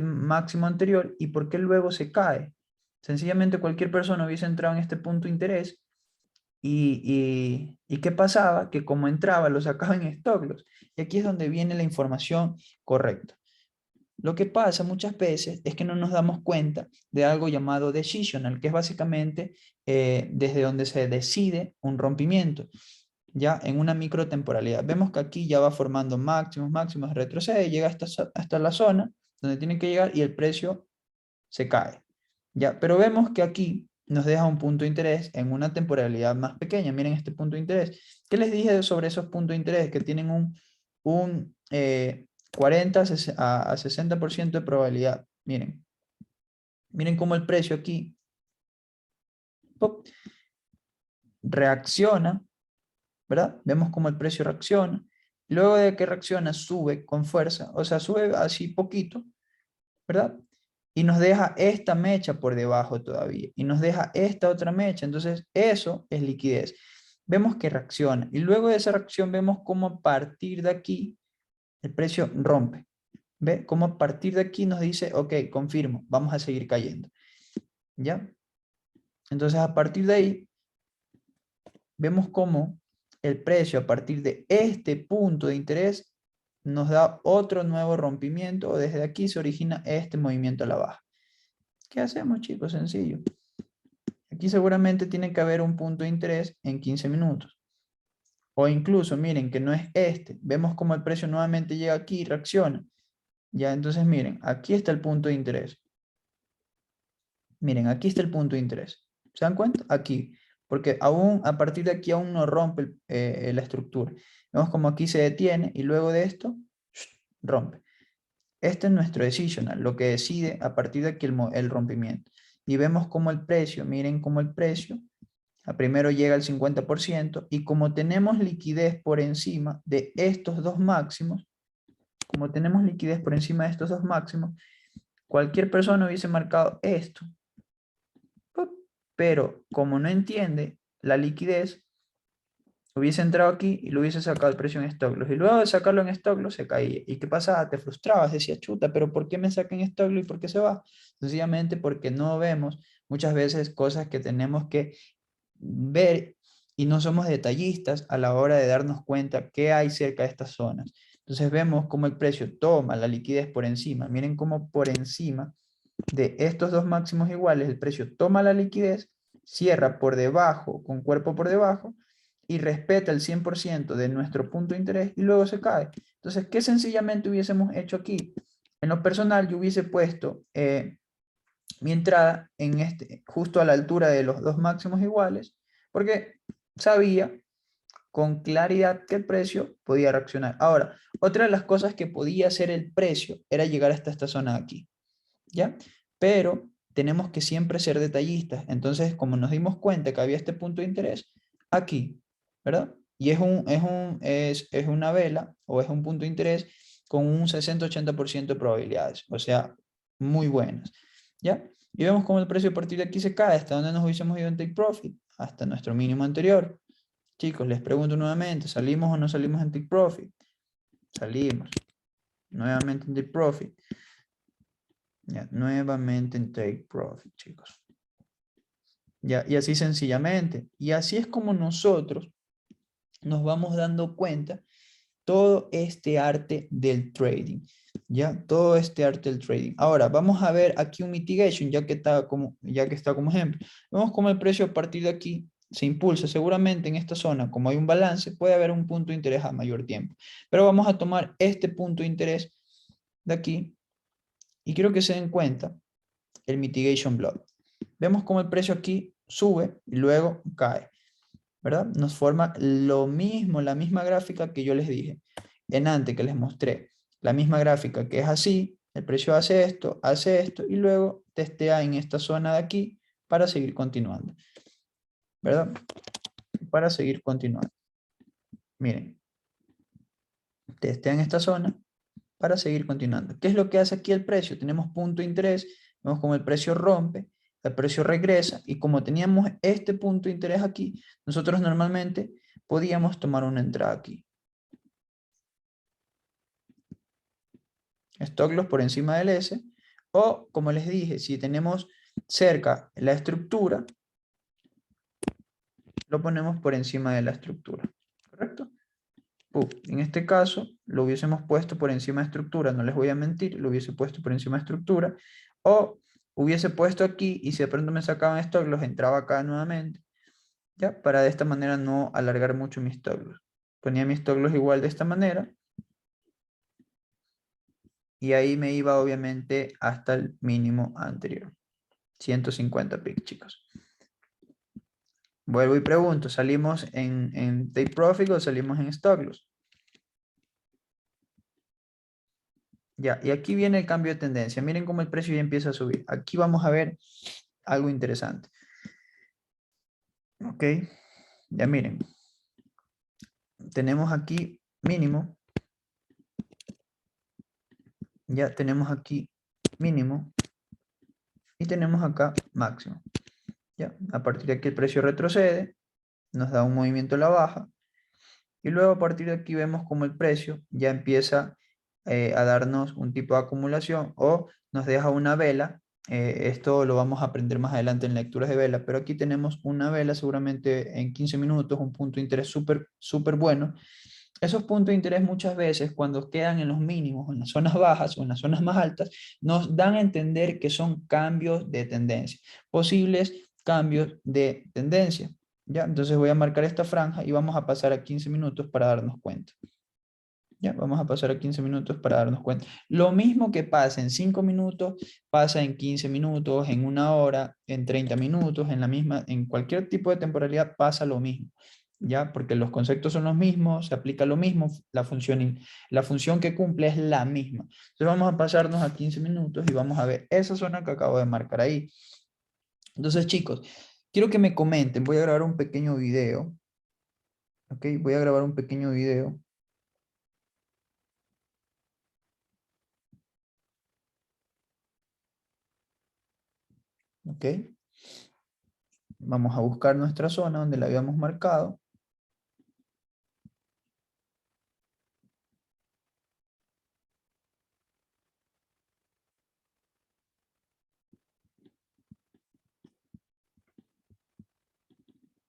máximo anterior y por qué luego se cae? Sencillamente cualquier persona hubiese entrado en este punto de interés y ¿qué pasaba? Que como entraba lo sacaba en stop loss. Y aquí es donde viene la información correcta. Lo que pasa muchas veces es que no nos damos cuenta de algo llamado decisional, que es básicamente desde donde se decide un rompimiento, ya en una microtemporalidad. Vemos que aquí ya va formando máximos, máximos, retrocede, llega hasta la zona donde tiene que llegar y el precio se cae, ya. Pero vemos que aquí nos deja un punto de interés en una temporalidad más pequeña. Miren este punto de interés. ¿Qué les dije sobre esos puntos de interés? Que tienen un 40 a 60% de probabilidad. Miren cómo el precio aquí ¡pop!, reacciona, ¿verdad? Vemos cómo el precio reacciona. Luego de que reacciona, sube con fuerza, o sea, sube así poquito, ¿verdad? Y nos deja esta mecha por debajo todavía, y nos deja esta otra mecha, entonces eso es liquidez. Vemos que reacciona, y luego de esa reacción vemos cómo a partir de aquí el precio rompe. ¿Ve? Cómo a partir de aquí nos dice, ok, confirmo, vamos a seguir cayendo. ¿Ya? Entonces a partir de ahí vemos cómo el precio a partir de este punto de interés nos da otro nuevo rompimiento, o desde aquí se origina este movimiento a la baja. ¿Qué hacemos, chicos? Sencillo. Aquí seguramente tiene que haber un punto de interés en 15 minutos. O incluso, miren, que no es este. Vemos cómo el precio nuevamente llega aquí y reacciona. Ya, entonces miren, aquí está el punto de interés. Miren, aquí está el punto de interés. ¿Se dan cuenta? Aquí. Porque aún, a partir de aquí aún no rompe la estructura. Vemos como aquí se detiene y luego de esto, rompe. Este es nuestro decisional, lo que decide a partir de aquí el rompimiento. Y vemos como el precio, miren cómo el precio, a primero llega al 50% y como tenemos liquidez por encima de estos dos máximos, como tenemos liquidez por encima de estos dos máximos, cualquier persona hubiese marcado esto. Pero como no entiende la liquidez, hubiese entrado aquí y lo hubiese sacado el precio en stop loss. Y luego de sacarlo en stop loss se caía. ¿Y qué pasaba? Te frustrabas, decías, chuta, pero ¿por qué me sacan stop loss y por qué se va? Sencillamente porque no vemos muchas veces cosas que tenemos que ver y no somos detallistas a la hora de darnos cuenta qué hay cerca de estas zonas. Entonces vemos cómo el precio toma la liquidez por encima. Miren cómo por encima de estos dos máximos iguales, el precio toma la liquidez, cierra por debajo, con cuerpo por debajo, y respeta el 100% de nuestro punto de interés y luego se cae. Entonces, ¿qué sencillamente hubiésemos hecho aquí? En lo personal, yo hubiese puesto mi entrada en justo a la altura de los dos máximos iguales, porque sabía con claridad que el precio podía reaccionar. Ahora, otra de las cosas que podía hacer el precio era llegar hasta esta zona de aquí, ¿ya? Pero tenemos que siempre ser detallistas. Entonces, como nos dimos cuenta que había este punto de interés, aquí, ¿verdad? Y es una vela o es un punto de interés con un 60-80% de probabilidades, o sea, muy buenas, ¿ya? Y vemos cómo el precio a partir de aquí se cae, hasta donde nos hubiésemos ido en take profit, hasta nuestro mínimo anterior. Chicos, les pregunto nuevamente, ¿salimos o no salimos en take profit? Salimos. Nuevamente en take profit. Ya, nuevamente en take profit, chicos. Ya, y así sencillamente. Y así es como nosotros nos vamos dando cuenta todo este arte del trading. Ya, todo este arte del trading. Ahora, vamos a ver aquí un mitigation, ya que está como ejemplo. Vemos cómo el precio a partir de aquí se impulsa. Seguramente en esta zona, como hay un balance, puede haber un punto de interés a mayor tiempo. Pero vamos a tomar este punto de interés de aquí y quiero que se den cuenta el mitigation block. Vemos cómo el precio aquí sube y luego cae, ¿verdad? Nos forma lo mismo, la misma gráfica que yo les dije en antes que les mostré. La misma gráfica que es así, el precio hace esto y luego testea en esta zona de aquí para seguir continuando, ¿verdad? Para seguir continuando. Miren, testea en esta zona para seguir continuando. ¿Qué es lo que hace aquí el precio? Tenemos punto de interés, vemos como el precio rompe, el precio regresa y como teníamos este punto de interés aquí, nosotros normalmente podíamos tomar una entrada aquí. Stock loss por encima del S o como les dije, si tenemos cerca la estructura, lo ponemos por encima de la estructura, ¿correcto? En este caso, lo hubiésemos puesto por encima de estructura, no les voy a mentir, lo hubiese puesto por encima de estructura, o hubiese puesto aquí y si de pronto me sacaban stop loss, entraba acá nuevamente, ¿ya? Para de esta manera no alargar mucho mi stop loss. Ponía mi stop loss igual de esta manera, y ahí me iba obviamente hasta el mínimo anterior, 150 pics, chicos. Vuelvo y pregunto, ¿salimos en take profit o salimos en stop loss? Ya, y aquí viene el cambio de tendencia. Miren cómo el precio ya empieza a subir. Aquí vamos a ver algo interesante. Ok, ya miren. Tenemos aquí mínimo. Ya tenemos aquí mínimo. Y tenemos acá máximo. Ya, a partir de aquí el precio retrocede. Nos da un movimiento a la baja. Y luego a partir de aquí vemos como el precio ya empieza a darnos un tipo de acumulación o nos deja una vela. Esto lo vamos a aprender más adelante en lecturas de vela, pero aquí tenemos una vela seguramente en 15 minutos, un punto de interés súper, súper bueno. Esos puntos de interés muchas veces cuando quedan en los mínimos, en las zonas bajas o en las zonas más altas, nos dan a entender que son cambios de tendencia, posibles cambios de tendencia. ¿Ya? Entonces voy a marcar esta franja y vamos a pasar a 15 minutos para darnos cuenta. Ya, vamos a pasar a 15 minutos para darnos cuenta. Lo mismo que pasa en 5 minutos, pasa en 15 minutos, en una hora, en 30 minutos, en cualquier tipo de temporalidad pasa lo mismo. ¿Ya? Porque los conceptos son los mismos, se aplica lo mismo, la función que cumple es la misma. Entonces vamos a pasarnos a 15 minutos y vamos a ver esa zona que acabo de marcar ahí. Entonces, chicos, quiero que me comenten, voy a grabar un pequeño video. Ok, voy a grabar un pequeño video. Ok, vamos a buscar nuestra zona donde la habíamos marcado.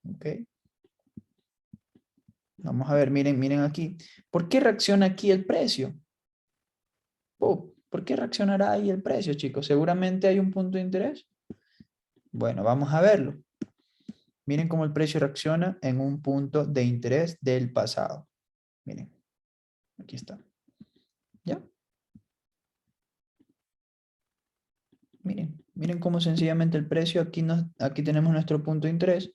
Ok, Vamos a ver, miren, miren aquí. ¿Por qué reacciona aquí el precio? ¿Por qué reaccionará ahí el precio, chicos? Seguramente hay un punto de interés. Bueno, vamos a verlo. Miren cómo el precio reacciona en un punto de interés del pasado. Miren, aquí está. ¿Ya? Miren, miren cómo sencillamente el precio, aquí tenemos nuestro punto de interés.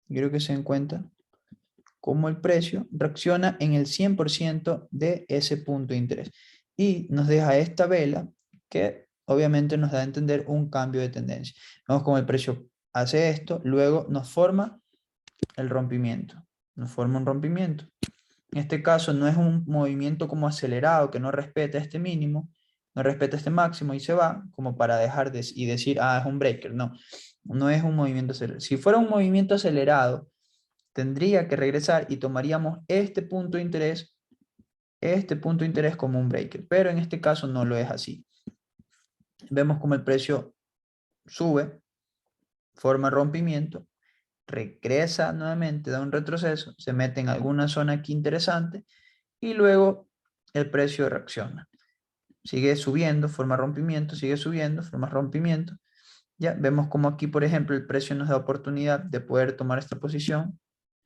Quiero que se den cuenta cómo el precio reacciona en el 100% de ese punto de interés. Y nos deja esta vela que obviamente nos da a entender un cambio de tendencia. Vemos cómo el precio hace esto, luego nos forma el rompimiento. Nos forma un rompimiento. En este caso no es un movimiento como acelerado que no respeta este mínimo, no respeta este máximo y se va como para dejar y decir, ah, es un breaker. No, no es un movimiento acelerado. Si fuera un movimiento acelerado, tendría que regresar y tomaríamos este punto de interés como un breaker. Pero en este caso no lo es así. Vemos como el precio sube, forma rompimiento, regresa nuevamente, da un retroceso, se mete en alguna zona aquí interesante y luego el precio reacciona. Sigue subiendo, forma rompimiento, sigue subiendo, forma rompimiento. Ya vemos como aquí, por ejemplo, el precio nos da oportunidad de poder tomar esta posición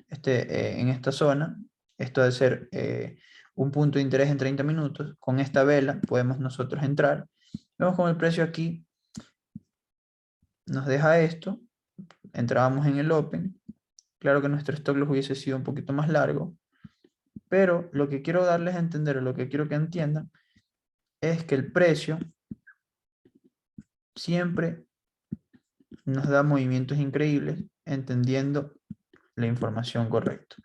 en esta zona. Esto de ser un punto de interés en 30 minutos. Con esta vela podemos nosotros entrar. Vemos como el precio aquí nos deja esto. Entrábamos en el Open. Claro que nuestro stop loss hubiese sido un poquito más largo. Pero lo que quiero darles a entender, o lo que quiero que entiendan, es que el precio siempre nos da movimientos increíbles entendiendo la información correcta.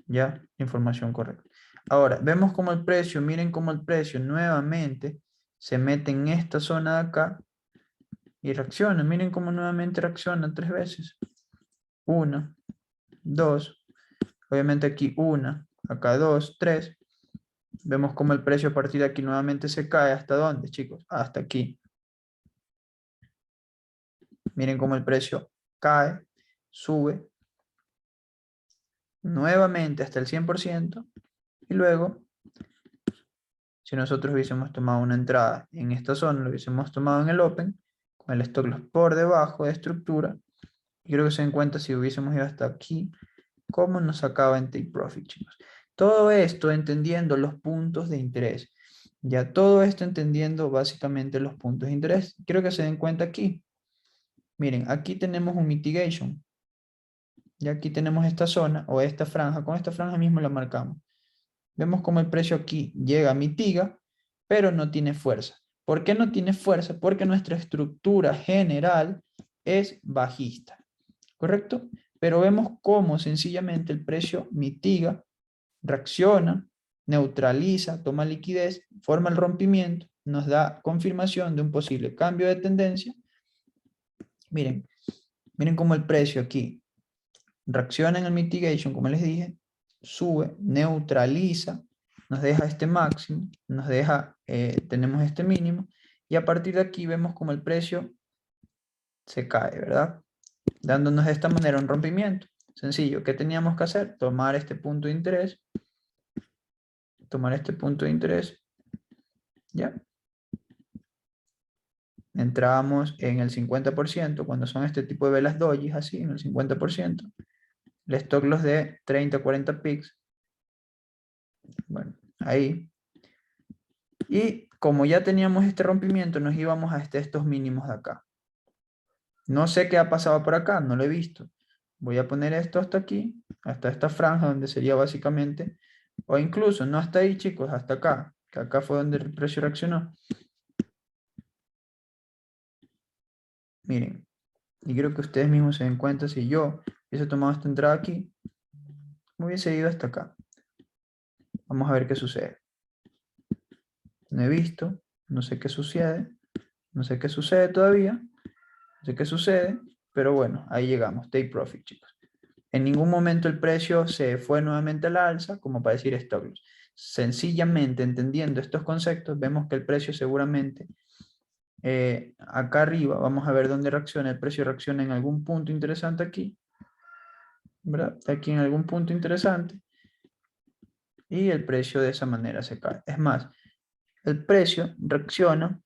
¿Ya? Información correcta. Ahora, vemos como el precio, miren cómo el precio nuevamente se mete en esta zona de acá y reacciona. Miren cómo nuevamente reacciona 3 veces. 1, 2, obviamente aquí 1, acá 2, 3. Vemos como el precio a partir de aquí nuevamente se cae. ¿Hasta dónde, chicos? Hasta aquí. Miren cómo el precio cae, sube nuevamente hasta el 100% y luego, si nosotros hubiésemos tomado una entrada en esta zona, lo hubiésemos tomado en el Open, con el stop loss por debajo de estructura, y creo que se den cuenta si hubiésemos ido hasta aquí, cómo nos sacaba en take profit, chicos. Todo esto entendiendo los puntos de interés. Ya todo esto entendiendo básicamente los puntos de interés. Quiero que se den cuenta aquí. Miren, aquí tenemos un mitigation. Y aquí tenemos esta zona o esta franja. Con esta franja mismo la marcamos. Vemos como el precio aquí llega, mitiga, pero no tiene fuerza. ¿Por qué no tiene fuerza? Porque nuestra estructura general es bajista. ¿Correcto? Pero vemos cómo sencillamente el precio mitiga, reacciona, neutraliza, toma liquidez, forma el rompimiento, nos da confirmación de un posible cambio de tendencia. Miren, miren cómo el precio aquí reacciona en el mitigation, como les dije, sube, neutraliza, nos deja este máximo, nos deja, tenemos este mínimo, y a partir de aquí vemos como el precio se cae, ¿verdad? Dándonos de esta manera un rompimiento. Sencillo, ¿qué teníamos que hacer? Tomar este punto de interés, ¿ya? Entrábamos en el 50%, cuando son este tipo de velas dojis, así, en el 50%. El stock loss de 30, 40 pics. Bueno, ahí. Y como ya teníamos este rompimiento, nos íbamos hasta estos mínimos de acá. No sé qué ha pasado por acá, no lo he visto. Voy a poner esto hasta aquí, hasta esta franja donde sería básicamente, o incluso no hasta ahí, chicos, hasta acá, que acá fue donde el precio reaccionó. Miren, y creo que ustedes mismos se den cuenta, si yo hubiese tomado esta entrada aquí, me hubiese ido hasta acá. Vamos a ver qué sucede. No he visto, no sé qué sucede, no sé qué sucede todavía, no sé qué sucede, pero bueno, ahí llegamos, take profit, chicos. En ningún momento el precio se fue nuevamente a la alza, como para decir stop loss. Sencillamente entendiendo estos conceptos, vemos que el precio seguramente acá arriba, vamos a ver dónde reacciona, el precio reacciona en algún punto interesante aquí. ¿verdad? Aquí en algún punto interesante y el precio de esa manera se cae. Es más, el precio reacciona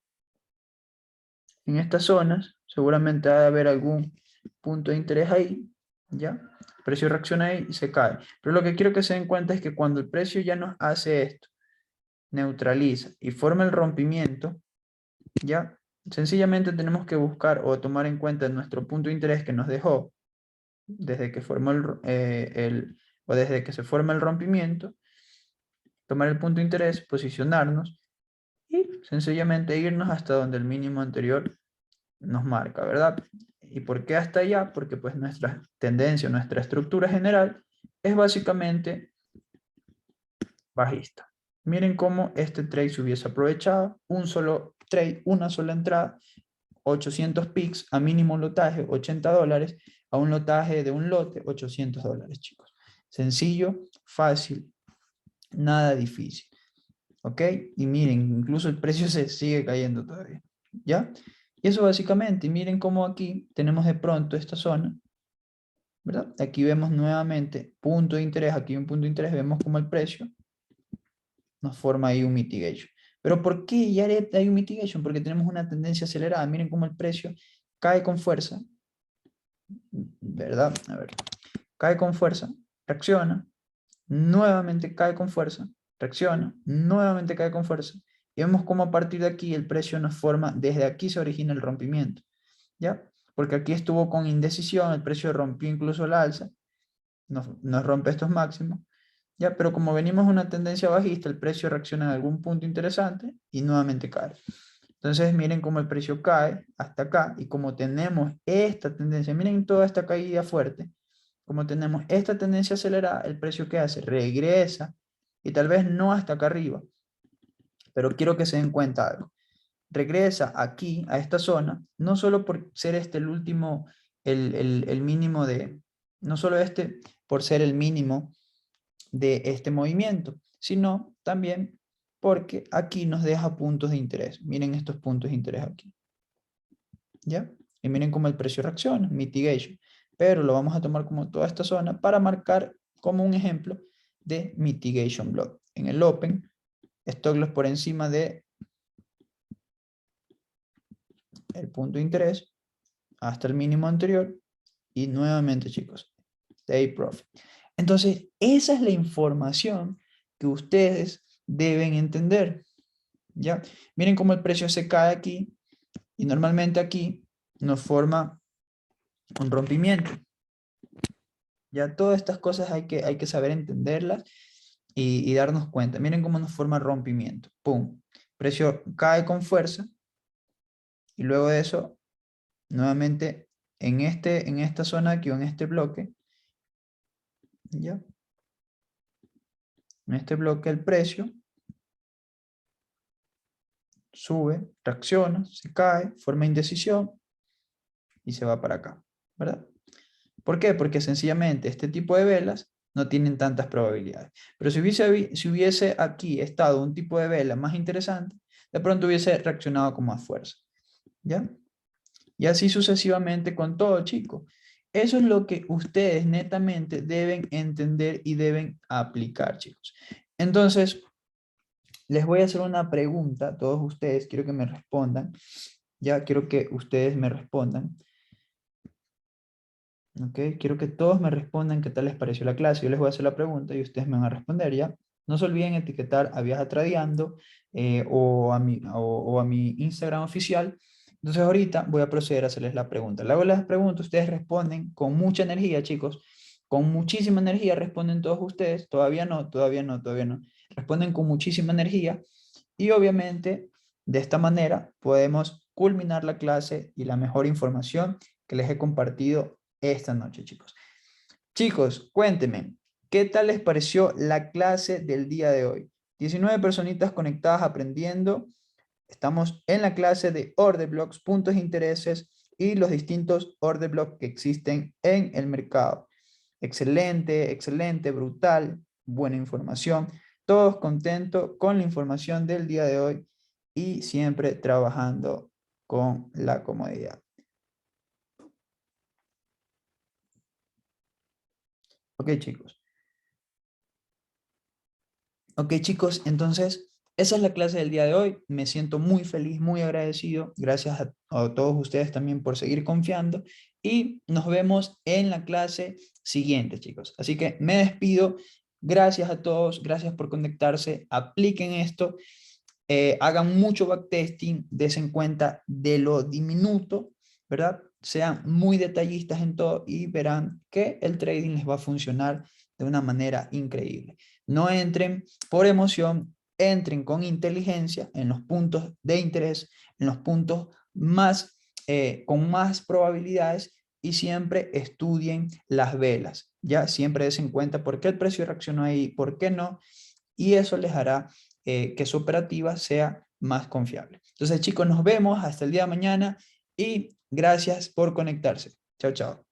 en estas zonas, seguramente va a haber algún punto de interés ahí, ¿ya? El precio reacciona ahí y se cae. Pero lo que quiero que se den cuenta es que cuando el precio ya nos hace esto, neutraliza y forma el rompimiento, ¿ya? Sencillamente tenemos que buscar o tomar en cuenta nuestro punto de interés que nos dejó desde que formó o desde que se forma el rompimiento, tomar el punto de interés, posicionarnos y sencillamente irnos hasta donde el mínimo anterior nos marca, ¿verdad? ¿Y por qué hasta allá? Porque pues nuestra tendencia, nuestra estructura general es básicamente bajista. Miren cómo este trade se hubiese aprovechado, un solo trade, una sola entrada, 800 pics a mínimo lotaje, $80, a un lotaje de un lote, $800, chicos. Sencillo, fácil, nada difícil. ¿Ok? Y miren, incluso el precio se sigue cayendo todavía. ¿Ya? Y eso básicamente, y miren cómo aquí tenemos de pronto esta zona, ¿verdad? Aquí vemos nuevamente punto de interés, aquí un punto de interés, vemos como el precio nos forma ahí un mitigation. Pero ¿por qué ya hay un mitigation? Porque tenemos una tendencia acelerada. Miren cómo el precio cae con fuerza, ¿verdad? A ver, cae con fuerza, reacciona, nuevamente cae con fuerza, reacciona, nuevamente cae con fuerza. Y vemos cómo a partir de aquí el precio nos forma, desde aquí se origina el rompimiento, ¿ya? Porque aquí estuvo con indecisión, el precio rompió incluso el alza, nos rompe estos máximos, ¿ya? Pero como venimos una tendencia bajista, el precio reacciona en algún punto interesante y nuevamente cae. Entonces miren cómo el precio cae hasta acá y como tenemos esta tendencia, miren toda esta caída fuerte, como tenemos esta tendencia acelerada, el precio que hace regresa y tal vez no hasta acá arriba, pero quiero que se den cuenta algo. Regresa aquí a esta zona, no solo por ser este el último, el mínimo de, no solo este por ser el mínimo de este movimiento, sino también porque aquí nos deja puntos de interés. Miren estos puntos de interés aquí. ¿Ya? Y miren cómo el precio reacciona, mitigation. Pero lo vamos a tomar como toda esta zona para marcar como un ejemplo de mitigation block. En el open, stop loss por encima de el punto de interés hasta el mínimo anterior y nuevamente, chicos, take profit. Entonces, esa es la información que ustedes deben entender, ¿ya? Miren cómo el precio se cae aquí y normalmente aquí nos forma un rompimiento. Ya todas estas cosas hay que saber entenderlas y darnos cuenta. Miren cómo nos forma rompimiento. ¡Pum! Precio cae con fuerza y luego de eso, nuevamente en esta zona aquí o en este bloque, ¿ya? En este bloque el precio sube, reacciona, se cae, forma indecisión y se va para acá, ¿verdad? ¿Por qué? Porque sencillamente este tipo de velas no tienen tantas probabilidades. Pero si hubiese aquí estado un tipo de vela más interesante, de pronto hubiese reaccionado con más fuerza. ¿Ya? Y así sucesivamente con todo, chicos. Eso es lo que ustedes netamente deben entender y deben aplicar, chicos. Entonces, les voy a hacer una pregunta a todos ustedes. Quiero que me respondan. Ya quiero que ustedes me respondan. ¿Ok? Quiero que todos me respondan qué tal les pareció la clase. Yo les voy a hacer la pregunta y ustedes me van a responder, ¿ya? No se olviden etiquetar a Viaja Tradeando o a mi Instagram oficial. Entonces ahorita voy a proceder a hacerles la pregunta. Le hago las preguntas, ustedes responden con mucha energía, chicos. Con muchísima energía responden todos ustedes. Todavía no, todavía no, todavía no. Responden con muchísima energía y obviamente de esta manera podemos culminar la clase y la mejor información que les he compartido esta noche, chicos. Chicos, cuéntenme, ¿qué tal les pareció la clase del día de hoy? 19 personitas conectadas aprendiendo. Estamos en la clase de order blocks, puntos de intereses y los distintos order blocks que existen en el mercado. Excelente, excelente, brutal, buena información. Todos contentos con la información del día de hoy y siempre trabajando con la comodidad. Ok, chicos. Ok, chicos, entonces esa es la clase del día de hoy. Me siento muy feliz, muy agradecido. Gracias a todos ustedes también por seguir confiando y nos vemos en la clase siguiente, chicos. Así que me despido. Gracias a todos, gracias por conectarse. Apliquen esto, hagan mucho backtesting, desen cuenta de lo diminuto, ¿verdad? Sean muy detallistas en todo y verán que el trading les va a funcionar de una manera increíble. No entren por emoción, entren con inteligencia en los puntos de interés, en los puntos más, con más probabilidades y siempre estudien las velas. Ya siempre des en cuenta por qué el precio reaccionó ahí, por qué no, y eso les hará que su operativa sea más confiable. Entonces, chicos, nos vemos hasta el día de mañana y gracias por conectarse. Chao, chao.